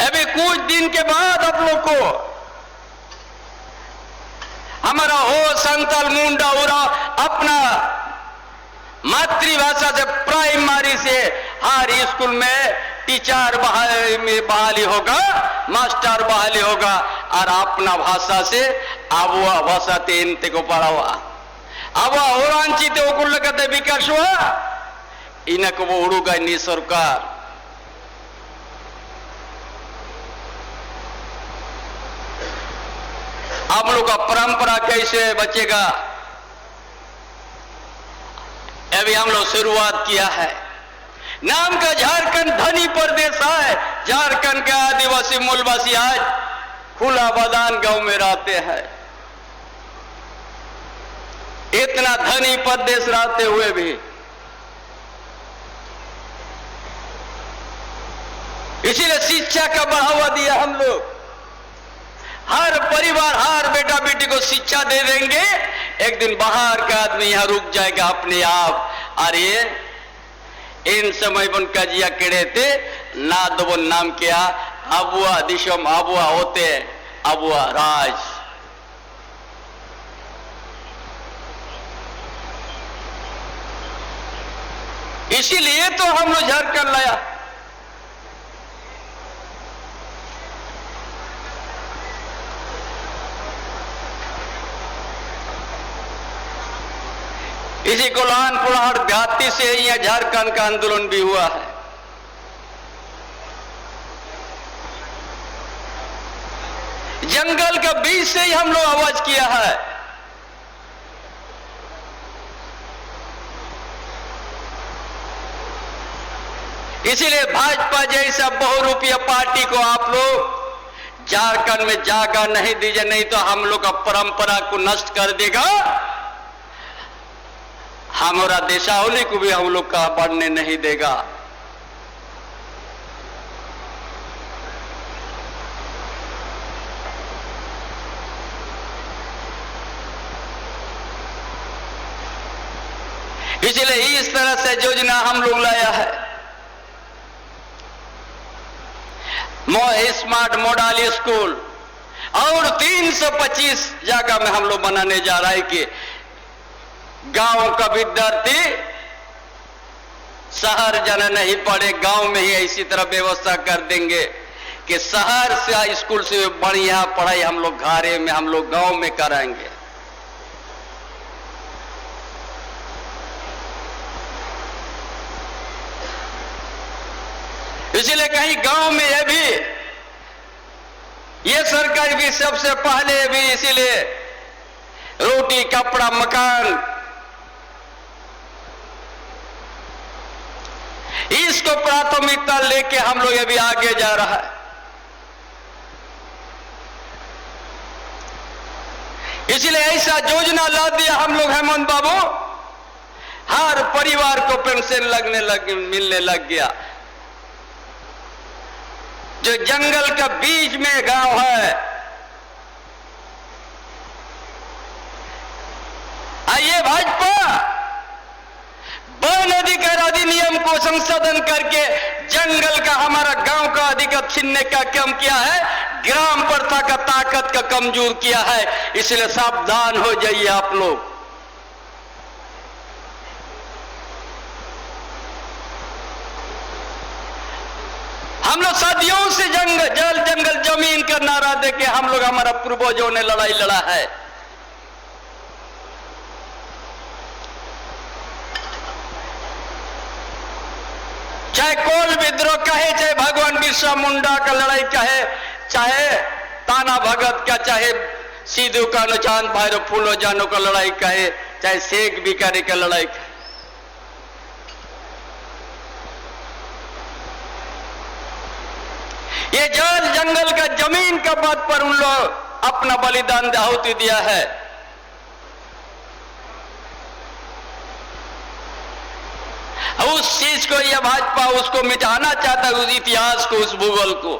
अभी कुछ दिन के बाद आप लोग को हमारा हो संताल मुंडा उरा अपना मातृभाषा से प्राइमरी से हर स्कूल में टीचर बहाली होगा, मास्टर बहाली होगा, और अपना भाषा से आबुआ भाषा तेन ते को पढ़ावा आबुआ होरांची ते ओकुल लगते विकास हुआ इनको वो उड़ूगा नी सरकार। आप लोग का परंपरा कैसे बचेगा? अभी हम लोग शुरुआत किया है। नाम का झारखंड धनी प्रदेश है। झारखंड के आदिवासी मूलवासी आज खुला मैदान गांव में रहते हैं। इतना धनी प्रदेश रहते हुए भी इसीलिए शिक्षा का बढ़ावा दिया हम लोग। हर परिवार, हर बेटा बेटी को शिक्षा दे देंगे, एक दिन बाहर का आदमी यहां रुक जाएगा अपने आप। अरे इन समय बन कजिया केड़े थे ना दो नाम किया abuah disom, abuah ote, abuah raj. इसीलिए तो हम लोग झारखंड लाया। इसी गोलान पुरहाड़ घाटी से यहाँ झारखंड का आंदोलन भी हुआ है। जंगल के बीच से ही हम लोग आवाज किया है। इसीलिए भाजपा जैसा बहुरूपीय पार्टी को आप लोग झारखंड में जागा नहीं दीजिए, नहीं तो हम लोग का परंपरा को नष्ट कर देगा। हमारा देशावली को भी हम लोग का बढ़ने नहीं देगा। इसलिए इस तरह से योजना हम लोग लाया है। स्मार्ट मॉडल स्कूल और 325 जगह में हम लोग बनाने जा रहा है कि गांव का विद्यार्थी शहर जाना नहीं पड़े, गांव में ही इसी तरह व्यवस्था कर देंगे कि शहर से स्कूल से बढ़िया पढ़ाई हम लोग घरे में, हम लोग गांव में कराएंगे। इसलिए कहीं गांव में ये सरकार भी सबसे पहले भी इसीलिए रोटी, कपड़ा, मकान इसको प्राथमिकता लेके हम लोग ये भी आगे जा रहा है। इसलिए ऐसा योजना ला दिया हम लोग हेमंत बाबू, हर परिवार को पेंशन मिलने लग गया। जो जंगल के बीच में गांव है, आइए भाजपा वन अधिकार अधिनियम को संशोधन करके जंगल का, हमारा गांव का अधिकार छीनने का काम किया है, ग्राम प्रथा का ताकत का कमजोर किया है। इसलिए सावधान हो जाइए आप लोग। हम लोग सदियों से जंगल जमीन का नारा देके हम लोग, हमारा पूर्वजों ने लड़ाई लड़ा है। चाहे कोल विद्रोह कहे, चाहे भगवान बिरसा मुंडा का लड़ाई कहे, चाहे ताना भगत का, चाहे सिद्धू कान्हू, चांद भैरव फूलो जानो का लड़ाई कहे, चाहे शेख भिखारी का लड़ाई कहे, ये जंगल का जमीन का बात पर उन लोग अपना बलिदान आहुति दिया है। उस चीज को यह भाजपा उसको मिटाना चाहता है, उस इतिहास को, उस भूगोल को।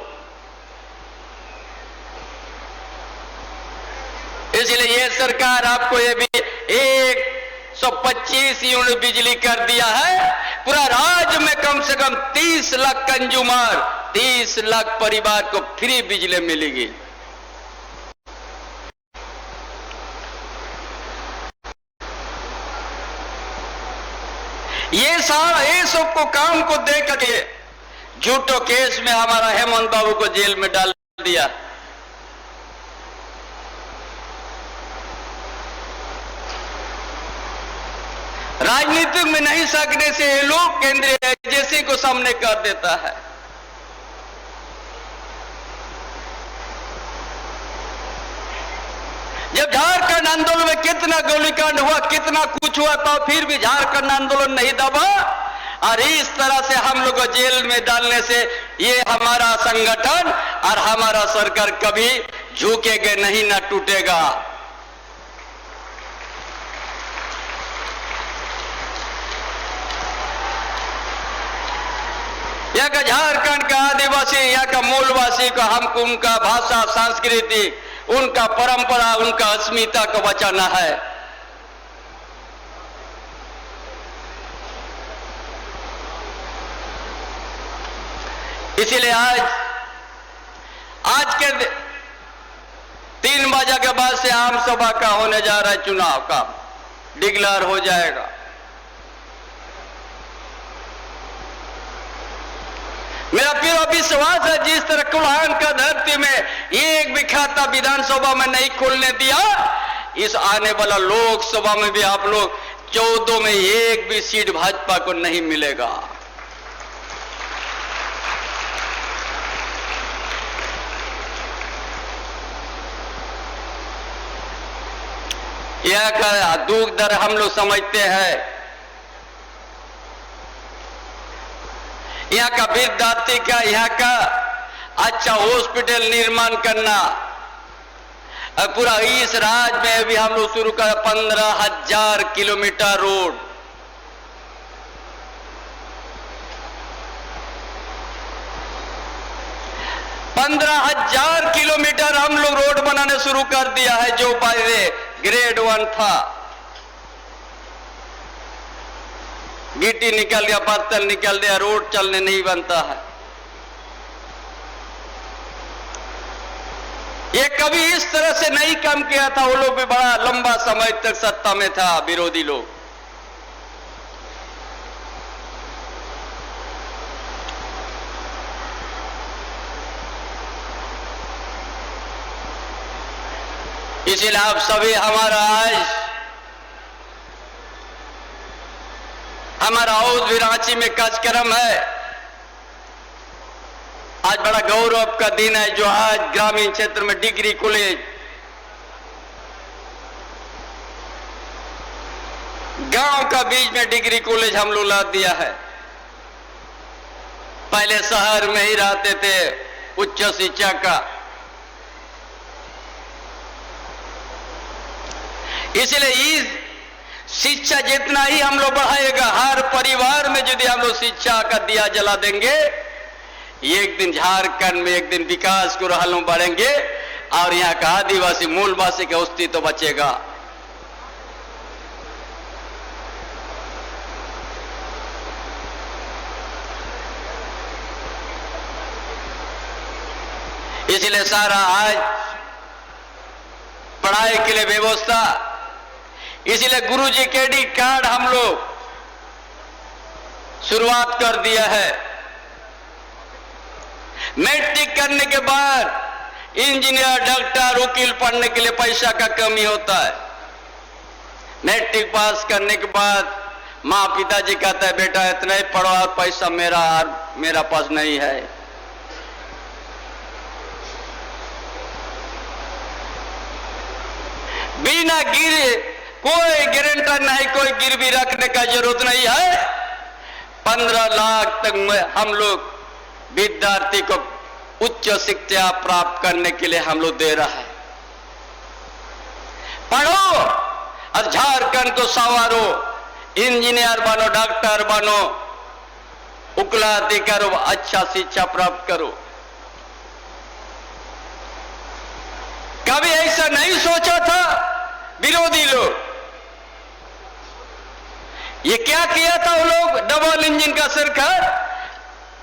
इसलिए यह सरकार आपको ये भी 125 यूनिट बिजली कर दिया है। पूरा राज्य में कम से कम 30 लाख कंज्यूमर, 30 लाख परिवार को फ्री बिजली मिलेगी। ये सबको काम को दे करके झूठो केस में हमारा हेमंत बाबू को जेल में डाल दिया। राजनीतिक में नहीं सकने से ये लोग केंद्रीय एजेंसी को सामने कर देता है। जब झारखंड आंदोलन में कितना गोलीकांड हुआ, कितना कुछ हुआ, तो फिर भी झारखंड आंदोलन नहीं दबा। और इस तरह से हम लोग को जेल में डालने से ये हमारा संगठन और हमारा सरकार कभी झुकेगा नहीं, ना टूटेगा। यहाँ का झारखंड का आदिवासी, यहाँ का मूलवासी को हमको उनका भाषा, संस्कृति, उनका परंपरा, उनका अस्मिता को बचाना है। इसीलिए आज आज के 3 बजे के बाद से आम सभा का होने जा रहा है, चुनाव का डिक्लेयर हो जाएगा। मेरा पूरा विश्वास है जिस तरह कुल्हान का धरती में एक भी खाता विधानसभा में नहीं खोलने दिया, इस आने वाला लोकसभा में भी आप लोग 14 में एक भी सीट भाजपा को नहीं मिलेगा। यह का दुख दर्द हम लोग समझते हैं। यहाँ का विद्यार्थी का, यहाँ का अच्छा हॉस्पिटल निर्माण करना, और पूरा इस राज्य में भी हम लोग शुरू कर 15,000 किलोमीटर रोड। $15,000 किलोमीटर हम लोग रोड बनाने शुरू कर दिया है। जो पहले ग्रेड 1 था, गिट्टी निकल गया, पत्थर निकल गया, रोड चलने नहीं बनता है। ये कभी इस तरह से नहीं काम किया था। वो लोग भी बड़ा लंबा समय तक सत्ता में था, विरोधी लोग। इसलिए आप सभी हमारा औध भी रांची में कार्यक्रम है। आज बड़ा गौरव का दिन है जो आज ग्रामीण क्षेत्र में डिग्री कॉलेज, गांव का बीच में डिग्री कॉलेज हम लोग ला दिया है। पहले शहर में ही रहते थे उच्च शिक्षा का, इसलिए इस शिक्षा जितना ही हम लोग बढ़ाएगा, हर परिवार में यदि हम लोग शिक्षा का दिया जला देंगे, एक दिन झारखंड में एक दिन विकास को राह बढ़ेंगे और यहाँ का आदिवासी मूलवासी का अस्तित्व बचेगा। इसलिए सारा आज पढ़ाई के लिए व्यवस्था, इसलिए गुरुजी क्रेडिट कार्ड हम लोग शुरुआत कर दिया है। मैट्रिक करने के बाद इंजीनियर, डॉक्टर, वकील पढ़ने के लिए पैसा का कमी होता है। मैट्रिक पास करने के बाद माँ पिताजी कहता है बेटा इतना ही पढ़ो और पैसा मेरा पास नहीं है। बिना कोई गारंटर नहीं, कोई गिरवी रखने का जरूरत नहीं है। 15 लाख तक में हम लोग विद्यार्थी को उच्च शिक्षा प्राप्त करने के लिए हम लोग दे रहा है। पढ़ो और झारखंड को संवारो, इंजीनियर बनो, डॉक्टर बनो, उकलाती करो, अच्छा शिक्षा प्राप्त करो। कभी ऐसा नहीं सोचा था विरोधी लोग। ये क्या किया था वो लोग, डबल इंजन का सरकार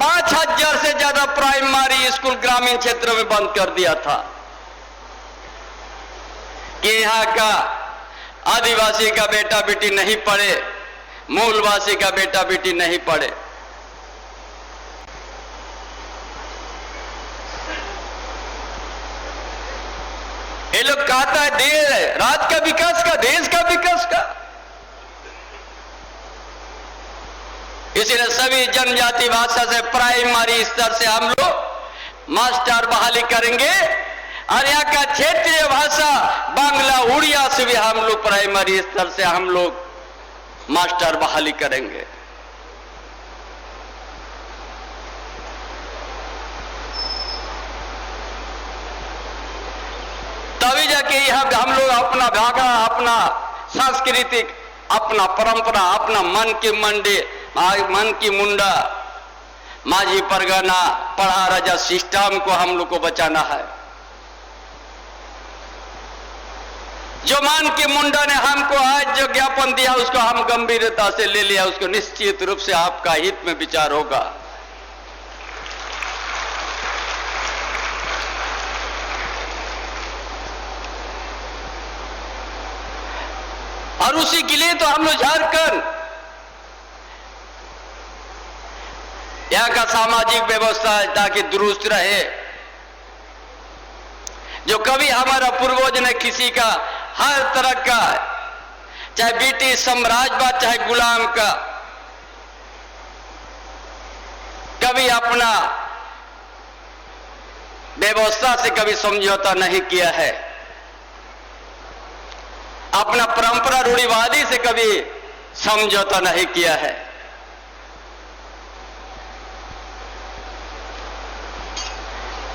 5,000 से ज्यादा प्राइमरी स्कूल ग्रामीण क्षेत्रों में बंद कर दिया था कि यहां का आदिवासी का बेटा बेटी नहीं पढ़े, मूलवासी का बेटा बेटी नहीं पढ़े। ये लोग कहता है राज्य का विकास का, देश का विकास का। इसलिए सभी जनजाति भाषा से प्राइमरी स्तर से हम लोग मास्टर बहाली करेंगे और यहाँ का क्षेत्रीय भाषा बांग्ला, उड़िया से भी हम लोग प्राइमरी स्तर से हम लोग मास्टर बहाली करेंगे। तभी जाके यहाँ हम लोग अपना भागा, अपना सांस्कृतिक, अपना परंपरा, अपना मन की मंडी, मन की मुंडा, माझी परगना, पढ़ा राजा सिस्टम को हम लोग को बचाना है। जो मान की मुंडा ने हमको आज जो ज्ञापन दिया उसको हम गंभीरता से ले लिया, उसको निश्चित रूप से आपका हित में विचार होगा। और उसी के लिए तो हम लोग झारखंड यहाँ का सामाजिक व्यवस्था ताकि दुरुस्त रहे, जो कभी हमारा पूर्वज ने किसी का हर तरह का, चाहे ब्रिटिश साम्राज्यवाद चाहे गुलाम का, कभी अपना व्यवस्था से कभी समझौता नहीं किया है, अपना परंपरा रूढ़िवादी से कभी समझौता नहीं किया है।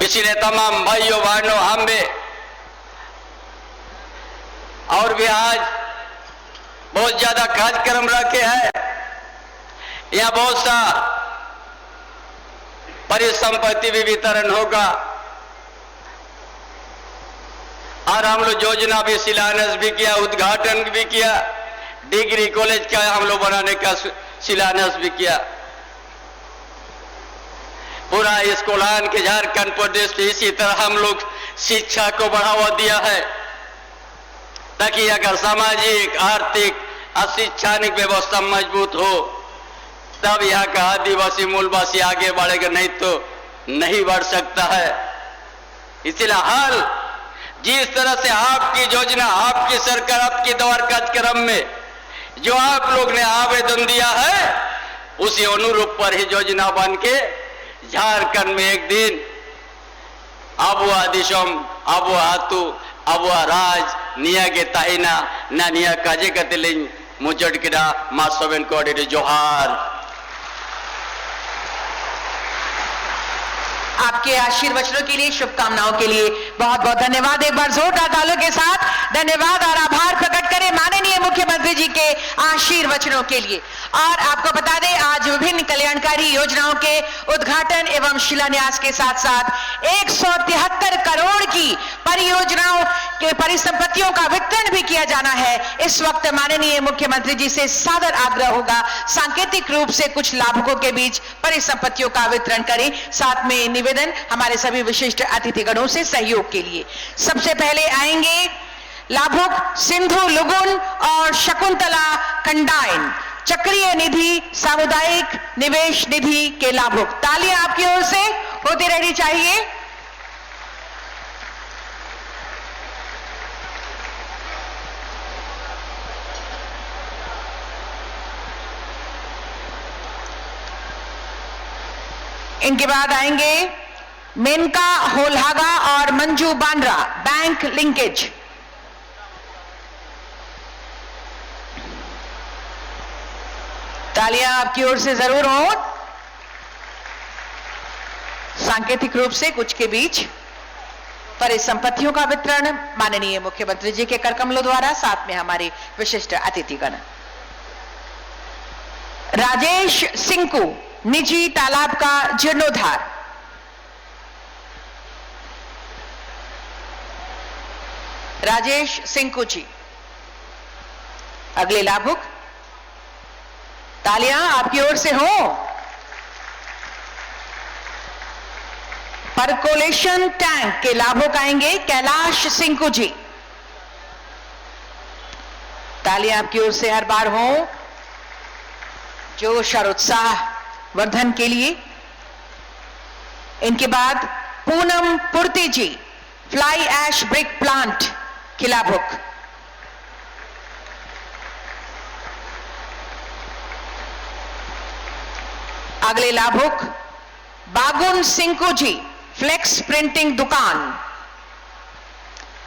इसलिए तमाम भाइयों बहनों, हम भी और भी आज बहुत ज्यादा कार्यक्रम रखे हैं। यहां बहुत सा परिसंपत्ति भी वितरण होगा और हम लोग योजना भी शिलान्यास भी किया, उद्घाटन भी किया, डिग्री कॉलेज का हम लोग बनाने का शिलान्यास भी किया। पूरा इस कोलान के झारखंड प्रदेश में इसी तरह हम लोग शिक्षा को बढ़ावा दिया है, ताकि अगर सामाजिक आर्थिक और शैक्षणिक व्यवस्था मजबूत हो तब यहाँ का आदिवासी मूलवासी आगे बढ़ेगा, नहीं तो नहीं बढ़ सकता है। इसलिए हर जिस तरह से आपकी योजना, आपकी सरकार, आपके द्वार कार्यक्रम में जो आप लोग ने आवेदन दिया है उसी अनुरूप पर ही योजना बन के झारखंड में एक दिन अबुआ दिशम, अबुआ हाथू, अबुआ राज निया के ताहिना ना निया काजे कतिलिंग मुजट किरा मासोबेन कोडे जोहार। आपके आशीर्वचनों के लिए, शुभकामनाओं के लिए बहुत बहुत धन्यवाद। एक बार जोरदार तालियों के साथ धन्यवाद और आभार प्रकट करें माननीय मुख्यमंत्री जी के आशीर्वचनों के लिए। और आपको बता दें, आज विभिन्न कल्याणकारी योजनाओं के उद्घाटन एवं शिलान्यास के साथ साथ 173 करोड़ की परियोजनाओं के परिसंपत्तियों का वितरण भी किया जाना है। इस वक्त माननीय मुख्यमंत्री जी से सादर आग्रह होगा, सांकेतिक रूप से कुछ लाभुकों के बीच परिसंपत्तियों का वितरण करें। साथ में निवेदन हमारे सभी विशिष्ट अतिथिगणों से सहयोग के लिए। सबसे पहले आएंगे लाभुक सिंधु लुगुन और शकुंतला कंडाइन, चक्रीय निधि सामुदायिक निवेश निधि के लाभुक। तालियां आपकी ओर से होती रहनी चाहिए। इनके बाद आएंगे मेनका होलहागा और मंजू बांद्रा, बैंक लिंकेज। तालियां आपकी ओर से जरूर हो। सांकेतिक रूप से कुछ के बीच परिसंपत्तियों का वितरण माननीय मुख्यमंत्री जी के करकमलों द्वारा, साथ में हमारे विशिष्ट अतिथिगण। राजेश सिंकू, निजी तालाब का जीर्णोद्धार। राजेश सिंकू जी अगले लाभुक। तालियां आपकी ओर से हो। परकोलेशन टैंक के लाभुक आएंगे कैलाश सिंकू जी। तालियां आपकी ओर से हर बार हो। जोश और उत्साह वर्धन के लिए। इनके बाद पूनम पुर्ती जी, फ्लाई ऐश ब्रिक प्लांट के लाभुक। अगले लाभुक बागुन सिंकू जी, फ्लेक्स प्रिंटिंग दुकान।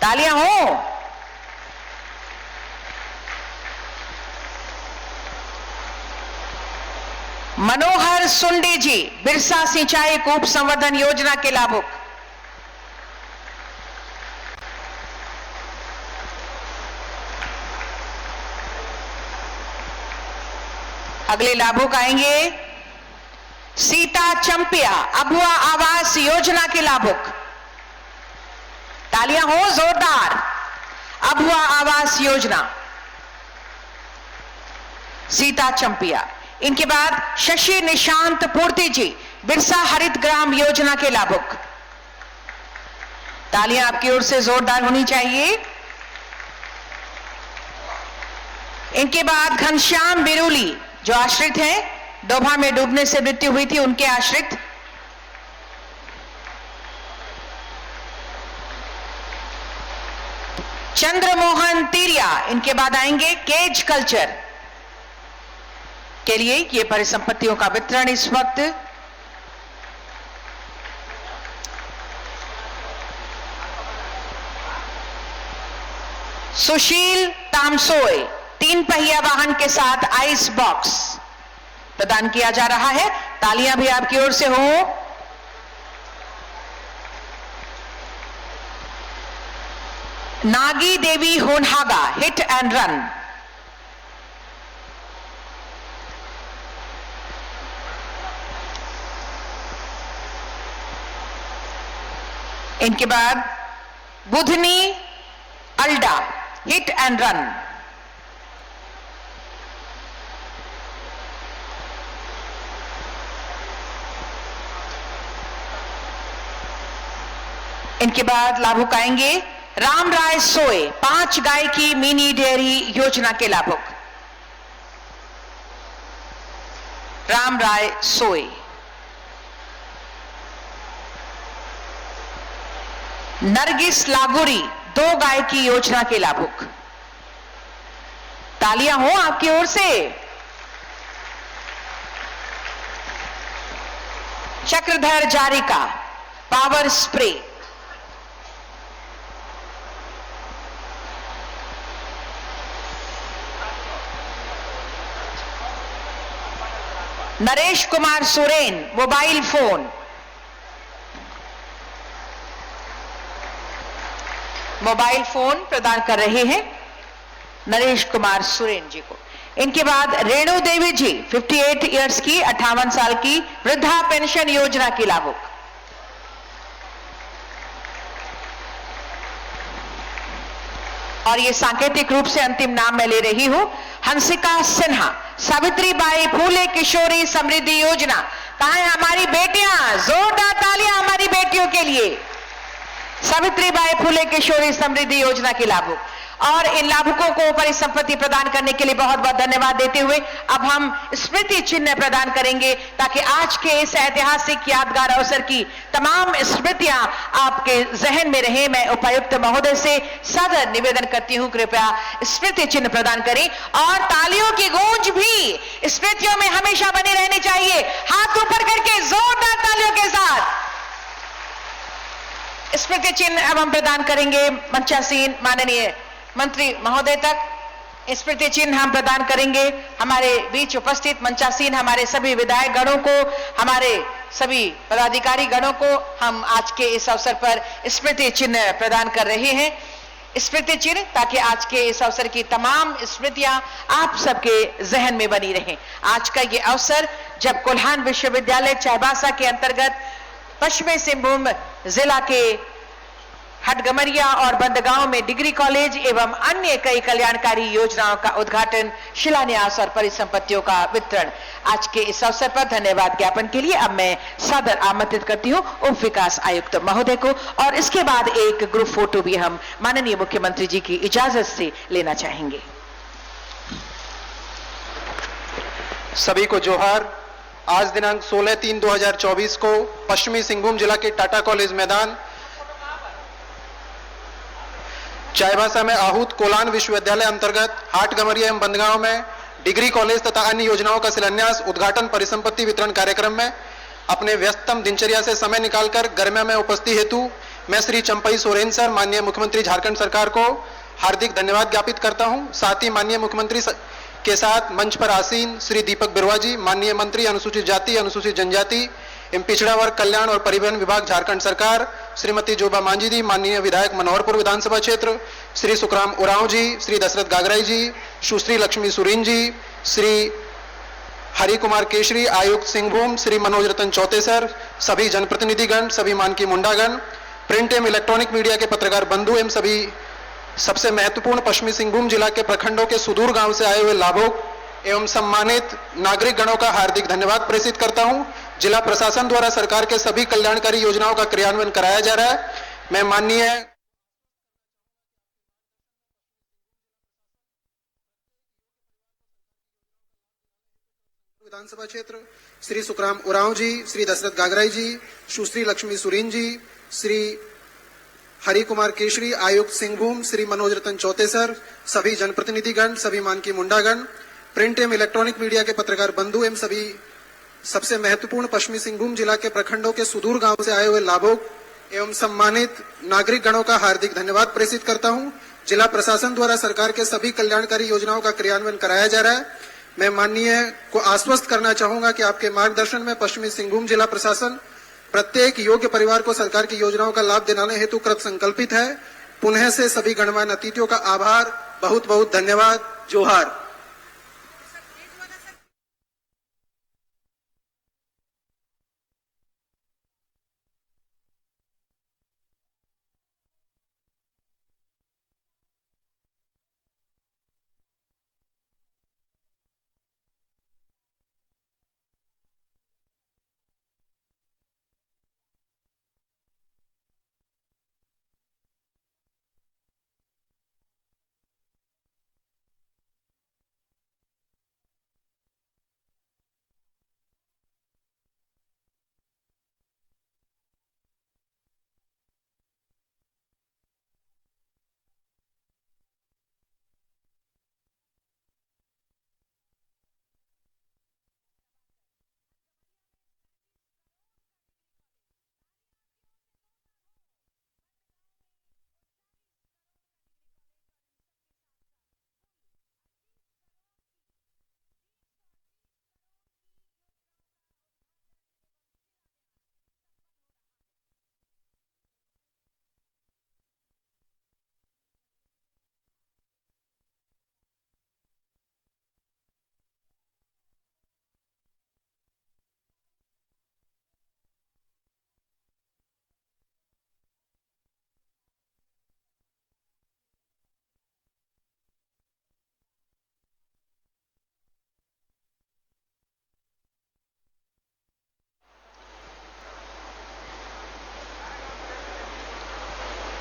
तालियां हो। मनोहर सुंडे जी, बिरसा सिंचाई कूप संवर्धन योजना के लाभुक। अगले लाभुक आएंगे सीता चंपिया, अबुआ आवास योजना के लाभुक। तालियां हो जोरदार। अबुआ आवास योजना, सीता चंपिया। इनके बाद शशि निशांत पूर्ति जी, बिरसा हरित ग्राम योजना के लाभुक। तालियां आपकी ओर से जोरदार होनी चाहिए। इनके बाद घनश्याम बिरुली जो आश्रित हैं, डोभा में डूबने से मृत्यु हुई थी, उनके आश्रित। चंद्रमोहन तीरिया, इनके बाद आएंगे केज कल्चर के लिए ये परिसंपत्तियों का वितरण इस वक्त। सुशील तामसोय, 3 पहिया वाहन के साथ आइस बॉक्स प्रदान किया जा रहा है। तालियां भी आपकी ओर से हो। नागी देवी होनहागा, हिट एंड रन। इनके बाद Budhni Alda, hit and run. इनके बाद लाभुक आएंगे राम राय सोए, 5 गाय की मिनी डेयरी योजना के लाभुक। राम राय सोए। नरगिस लागुरी, 2 गाय की योजना के लाभुक। तालियां हो आपकी ओर से। Chakradhar Jarika, power spray. Naresh Kumar Soren, mobile phone. Mobile phone प्रदान कर रहे हैं नरेश कुमार सोरेन जी को। इनके बाद रेणु देवी जी, 58 इयर्स की, 58 साल की, वृद्धा पेंशन योजना की लाभुक। और ये सांकेतिक रूप से अंतिम नाम मैं ले रही हूं, हंसिका सिन्हा, सावित्रीबाई फूले किशोरी समृद्धि योजना। कहां है हमारी बेटियां? जोरदार तालियां हमारी बेटियों के लिए। सावित्रीबाई फूले किशोरी समृद्धि योजना के लाभुक। और इन लाभुकों को परिसंपत्ति प्रदान करने के लिए बहुत बहुत धन्यवाद देते हुए अब हम स्मृति चिन्ह प्रदान करेंगे ताकि आज के इस ऐतिहासिक यादगार अवसर की तमाम स्मृतियां आपके जहन में रहे। मैं उपायुक्त महोदय से सादर निवेदन करती हूं, कृपया स्मृति चिन्ह प्रदान करें। और तालियों की गूंज भी स्मृतियों में हमेशा बनी रहनी चाहिए। हाथ ऊपर करके जोरदार तालियों के साथ स्मृति चिन्ह अब हम प्रदान करेंगे मंचासीन माननीय मंत्री महोदय तक। स्मृति चिन्ह हम प्रदान करेंगे हमारे बीच उपस्थित मंचासीन हमारे सभी विधायक गणों को, हमारे सभी पदाधिकारी गणों को हम आज के इस अवसर पर स्मृति चिन्ह प्रदान कर रहे हैं। स्मृति चिन्ह ताकि आज के इस अवसर की तमाम स्मृतियां आप सबके जहन में बनी रहें। आज का ये अवसर जब कोल्हान विश्वविद्यालय चाईबासा के अंतर्गत पश्चिमी सिंहभूम जिला के हटगमरिया और बंदगांव में डिग्री कॉलेज एवं अन्य कई कल्याणकारी योजनाओं का उद्घाटन, शिलान्यास और परिसंपत्तियों का वितरण। आज के इस अवसर पर धन्यवाद ज्ञापन के लिए अब मैं सादर आमंत्रित करती हूं उप विकास आयुक्त महोदय को। और इसके बाद एक ग्रुप फोटो भी हम माननीय मुख्यमंत्री जी की इजाजत से लेना चाहेंगे। सभी को जोहार। आज दिनांक 16/3/2024 को पश्चिमी सिंहभूम जिला के टाटा कॉलेज मैदान चाईबासा में आहूत कोल्हान विश्वविद्यालय अंतर्गत हाटगमरिया एवं बंदगांव में डिग्री कॉलेज तथा अन्य योजनाओं का शिलान्यास, उद्घाटन, परिसंपत्ति वितरण कार्यक्रम में अपने व्यस्ततम दिनचर्या से समय निकालकर गर्मिया में उपस्थिति हेतु मैं श्री चंपई सोरेन सर, माननीय मुख्यमंत्री झारखंड सरकार को हार्दिक धन्यवाद ज्ञापित करता हूं। साथ ही माननीय मुख्यमंत्री के साथ मंच पर आसीन श्री दीपक बिरुआ जी, माननीय मंत्री अनुसूचित जाति, अनुसूचित जनजाति एवं पिछड़ा वर्ग कल्याण और परिवहन विभाग झारखंड सरकार, श्रीमती जोबा मांझी जी, माननीय विधायक मनोहरपुर विधानसभा क्षेत्र, श्री सुखराम उरांव जी, श्री दशरथ गागराई जी, सुश्री लक्ष्मी सुरीन जी, श्री हरि कुमार केशरी, आयुक्त सिंहभूम, श्री मनोज रतन चौथे सर, सभी जनप्रतिनिधिगण, सभी मानकी मुंडागण, प्रिंट एवं इलेक्ट्रॉनिक मीडिया के पत्रकार बंधु एवं सभी सबसे महत्वपूर्ण पश्चिमी सिंहभूम जिला के प्रखंडों के सुदूर गांव से आए हुए लाभुक एवं सम्मानित नागरिक गणों का हार्दिक धन्यवाद प्रेषित करता हूं। जिला प्रशासन द्वारा सरकार के सभी कल्याणकारी योजनाओं का क्रियान्वयन कराया जा रहा है। मैं माननीय विधानसभा क्षेत्र श्री सुखराम उरांव जी, श्री दशरथ गागराई जी, सुश्री लक्ष्मी सुरीन जी, श्री हरि कुमार केशरी, आयुक्त सिंहभूम, श्री मनोज रतन चौतेसर, सभी जनप्रतिनिधिगण, सभी मानकी मुंडागण, प्रिंट एवं इलेक्ट्रॉनिक मीडिया के पत्रकार बंधु एवं सभी सबसे महत्वपूर्ण पश्चिमी सिंहभूम जिला के प्रखंडों के सुदूर गांव से आए हुए लाभुक एवं सम्मानित नागरिक गणों का हार्दिक धन्यवाद प्रेषित करता हूं। जिला प्रशासन द्वारा सरकार के सभी कल्याणकारी योजनाओं का क्रियान्वयन कराया जा रहा है। मैं माननीय को आश्वस्त करना चाहूंगा कि आपके मार्गदर्शन में पश्चिमी सिंहभूम जिला प्रशासन प्रत्येक योग्य परिवार को सरकार की योजनाओं का लाभ दिलाने हेतु कृत संकल्पित है। पुनः से सभी गणमान्य अतिथियों का आभार, बहुत बहुत धन्यवाद। जोहार।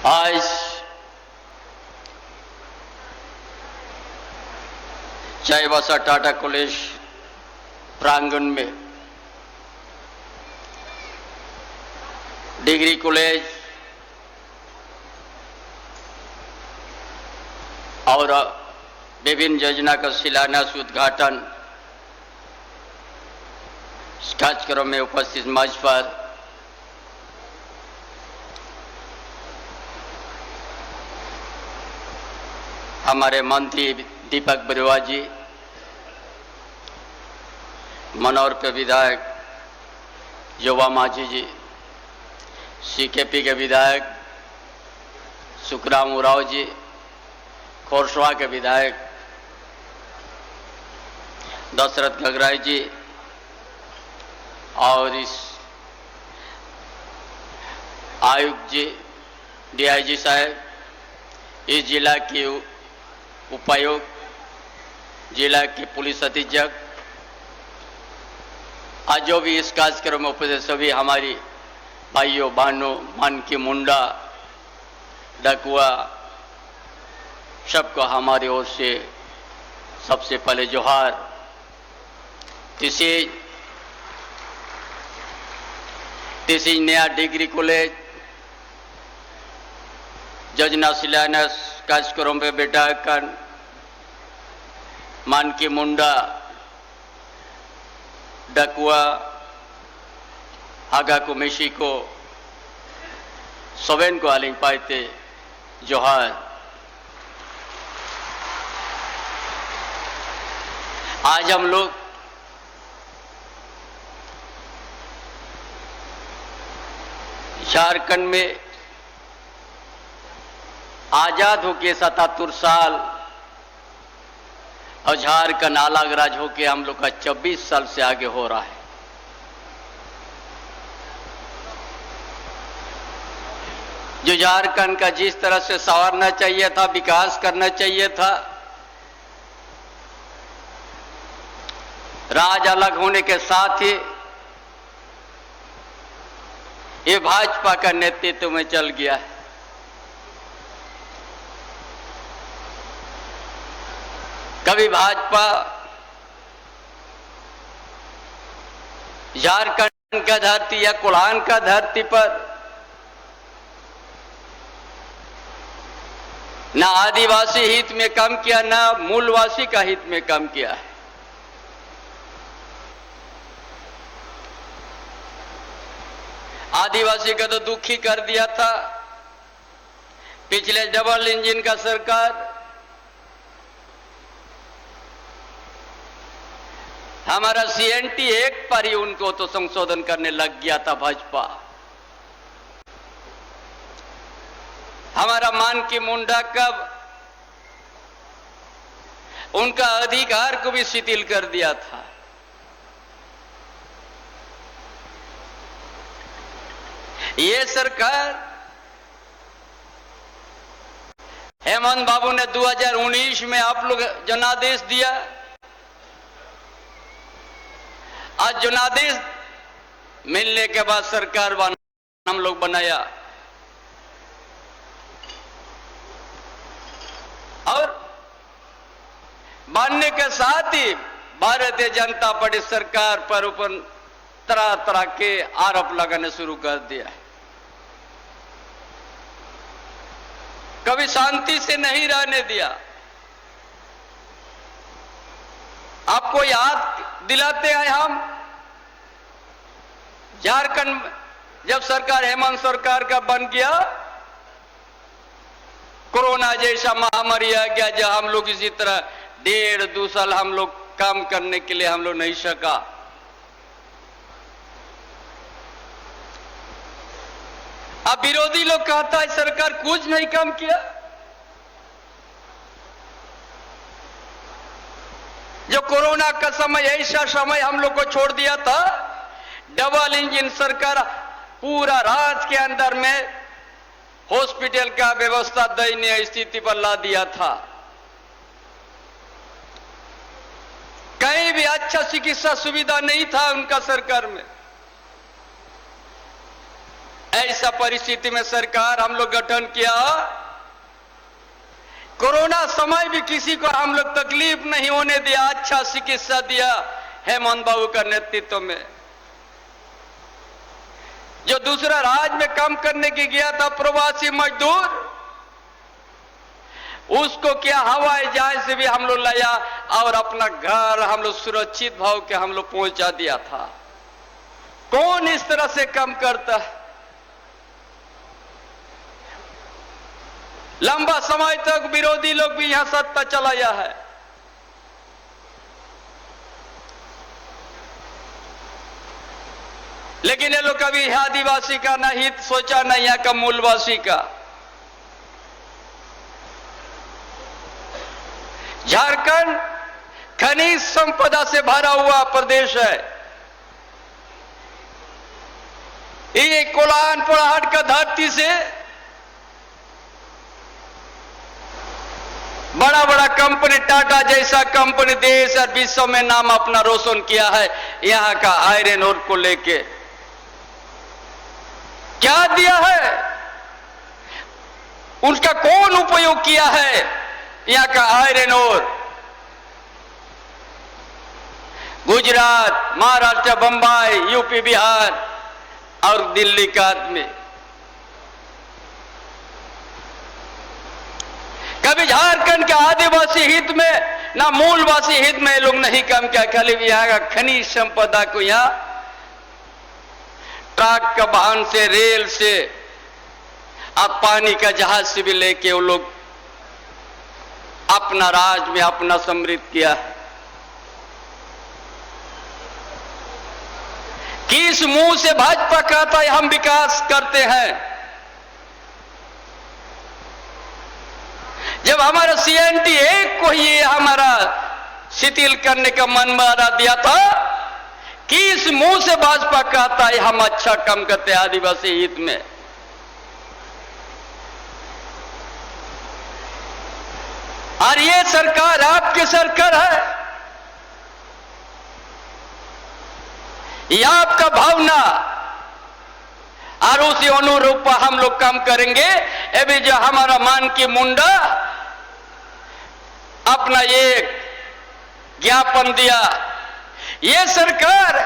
आज चाईबासा टाटा कॉलेज प्रांगण में डिग्री कॉलेज और विभिन्न योजना का शिलान्यास उद्घाटन कार्यक्रम में उपस्थित मंच पर हमारे मंत्री दीपक बरुआ जी, मनोर के विधायक युवा माझी जी, सीकेपी के विधायक सुखराम उरांव जी, खोरसवा के विधायक दशरथ गागराई जी और इस आयुक्त जी, डीआईजी साहब, इस जिला के उपायुक्त, जिला के पुलिस अधीक्षक, आज जो भी इस कार्यक्रम में उपस्थित सभी हमारी भाइयों बहनों, मानकी मुंडा, डकुआ, सबको हमारी ओर से सबसे पहले जोहार। दिस इज नया डिग्री कॉलेज योजना शिलान्यास कार्यक्रम में बैठकर मानकी मुंडा, डकुआ, आगा को मेशी को सोवेन को आलिंग पाते जोहार। आज हम लोग झारखंड में आजाद होके 77 साल और झारखंड अलग राज्य होके हम लोग का 26 साल से आगे हो रहा है। जो झारखंड का जिस तरह से संवारना चाहिए था, विकास करना चाहिए था, राज अलग होने के साथ ही ये भाजपा का नेतृत्व में चल गया है। कभी भाजपा झारखंड का धरती या कोल्हान का धरती पर न आदिवासी हित में काम किया, न मूलवासी का हित में काम किया है। आदिवासी का तो दुखी कर दिया था पिछले डबल इंजन का सरकार। हमारा CNT एक्ट पर ही उनको तो संशोधन करने लग गया था भाजपा। हमारा मान की मुंडा कब उनका अधिकार को भी शिथिल कर दिया था। ये सरकार हेमंत बाबू ने 2019 में आप लोग जनादेश दिया। आज जनादेश मिलने के बाद सरकार हम लोग बनाया और बनने के साथ ही भारतीय जनता पार्टी सरकार पर ऊपर तरह तरह के आरोप लगाने शुरू कर दिया। कभी शांति से नहीं रहने दिया। आपको याद दिलाते हैं हम, झारखंड जब सरकार हेमंत सरकार का बन गया, कोरोना जैसा महामारी आ गया, जब हम लोग इसी तरह 1.5-2 साल हम लोग काम करने के लिए हम लोग नहीं सका। अब विरोधी लोग कहता है सरकार कुछ नहीं काम किया। जो कोरोना का समय, ऐसा समय हम लोग को छोड़ दिया था, डबल इंजन सरकार पूरा राज्य के अंदर में हॉस्पिटल का व्यवस्था दयनीय स्थिति पर ला दिया था। कहीं भी अच्छा चिकित्सा सुविधा नहीं था उनका सरकार में। ऐसा परिस्थिति में सरकार हम लोग गठन किया। कोरोना समय भी किसी को हम लोग तकलीफ नहीं होने दिया, अच्छा चिकित्सा दिया हेमंत बाबू का नेतृत्व में। जो दूसरा राज्य में काम करने के गया था प्रवासी मजदूर, उसको क्या हवाई जहाज से भी हम लोग लाया और अपना घर हम लोग सुरक्षित भाव के हम लोग पहुंचा दिया था। कौन इस तरह से काम करता है? लंबा समय तक विरोधी लोग भी यहां सत्ता चलाया है। लेकिन ये लोग कभी आदिवासी का ना हित सोचा, ना यहाँ का मूलवासी का। झारखंड खनिज संपदा से भरा हुआ प्रदेश है। ये कोल्हान पोड़ाहाट का धरती से बड़ा बड़ा कंपनी, टाटा जैसा कंपनी देश और विश्व में नाम अपना रोशन किया है यहां का आयरन ओर को लेके। क्या दिया है? उसका कौन उपयोग किया है यहां का आयरन ओर? गुजरात, महाराष्ट्र, बंबई, यूपी, बिहार और दिल्ली का आदमी। कभी झारखंड के आदिवासी हित में ना मूलवासी हित में लोग नहीं काम किया। खाली यहाँ का खनिज संपदा को यहाँ ट्रक का वाहन से, रेल से, अब पानी का जहाज से भी लेके वो लोग अपना राज में अपना समृद्ध किया है। किस मुंह से भाजपा कहता है हम विकास करते हैं? जब हमारा CNT एक्ट को ये हमारा शिथिल करने का मन बना दिया था, किस मुंह से भाजपा कहता है हम अच्छा काम करते हैं आदिवासी हित में? और ये सरकार आपकी सरकार है, ये आपका भावना और उसी अनुरूप हम लोग काम करेंगे। अभी जो हमारा मान की मुंडा अपना एक ज्ञापन दिया, ये सरकार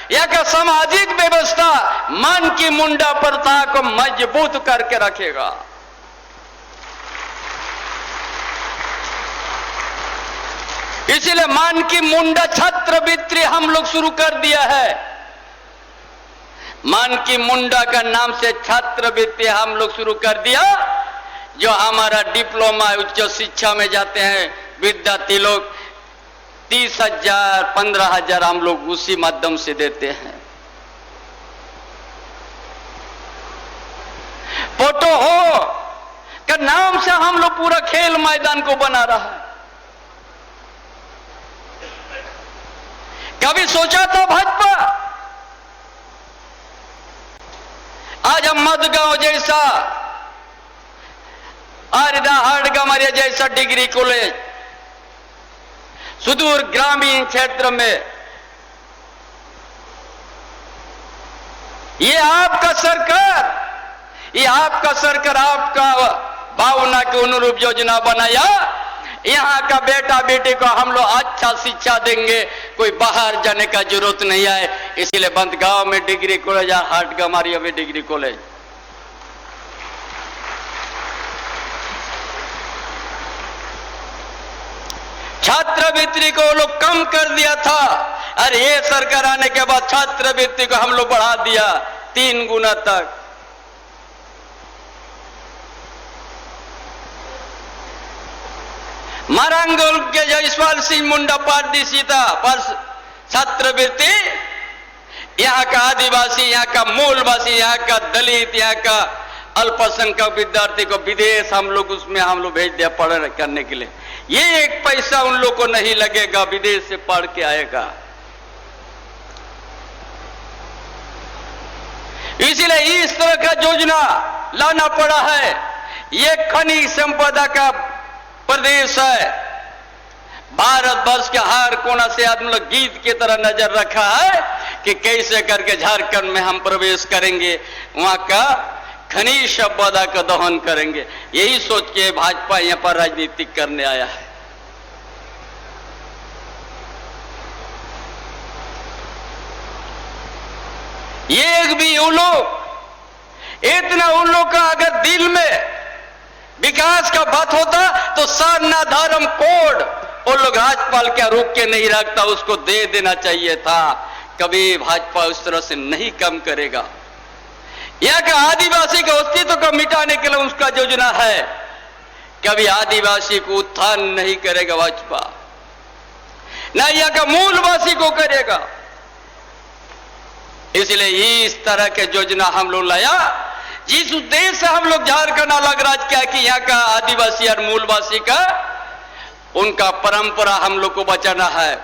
यहाँ का सामाजिक व्यवस्था मान की मुंडा प्रथा को मजबूत करके रखेगा। इसलिए मान की मुंडा छात्रवृत्ति हम लोग शुरू कर दिया है। मान की मुंडा का नाम से छात्रवृत्ति हम लोग शुरू कर दिया। जो हमारा डिप्लोमा उच्च शिक्षा में जाते हैं विद्यार्थी लोग 30,000 15,000 हम लोग उसी माध्यम से देते हैं। फोटो हो का नाम से हम लोग पूरा खेल मैदान को बना रहा है। कभी सोचा था भाजपा आज हम मधुगांव जैसा आरदा हाटगमरिया जैसा डिग्री कॉलेज सुदूर ग्रामीण क्षेत्र में ये आपका सरकार आपका भावना के अनुरूप योजना बनाया। यहाँ का बेटा बेटी को हम लोग अच्छा शिक्षा देंगे, कोई बाहर जाने का जरूरत नहीं है। इसीलिए बंदगांव में डिग्री कॉलेज और हाटगमरिया में डिग्री कॉलेज। छात्रवृत्ति को लोग कम कर दिया था और ये सरकार आने के बाद छात्रवृत्ति को हम लोग बढ़ा दिया 3 गुना तक। मारंगोल के जयसवाल सिंह मुंडा पारदर्शिता पर छात्रवृत्ति यहाँ का आदिवासी, यहाँ का मूलवासी, यहाँ का दलित, यहाँ का अल्पसंख्यक विद्यार्थी को विदेश हम लोग उसमें हम लोग भेज दिया पढ़ने करने के लिए। ये एक पैसा उन लोग को नहीं लगेगा, विदेश से पढ़ के आएगा। इसलिए इस तरह का योजना लाना पड़ा है। ये खनिज संपदा का प्रदेश है। भारतवर्ष के हर कोना से आदमी लोग गीत की तरह नजर रखा है कि कैसे करके झारखंड में हम प्रवेश करेंगे, वहां का खनिज संपदा का दहन करेंगे। यही सोच के भाजपा यहां पर राजनीति करने आया है। ये एक भी उन लोग इतना उन लोग का अगर दिल में विकास का बात होता तो सरना धर्म कोड वो लोग राज्यपाल क्या रोक के नहीं रखता, उसको दे देना चाहिए था। कभी भाजपा उस तरह से नहीं कम करेगा। यहाँ का आदिवासी के अस्तित्व को मिटाने के लिए उसका योजना है। कभी आदिवासी को उत्थान नहीं करेगा भाजपा, न यहाँ का मूलवासी को करेगा। इसलिए इस तरह के योजना हम लोग लाया जिस उद्देश्य से हम लोग झारखंड अलग राज्य क्या कि यहाँ का आदिवासी और मूलवासी का उनका परंपरा हम लोग को बचाना है।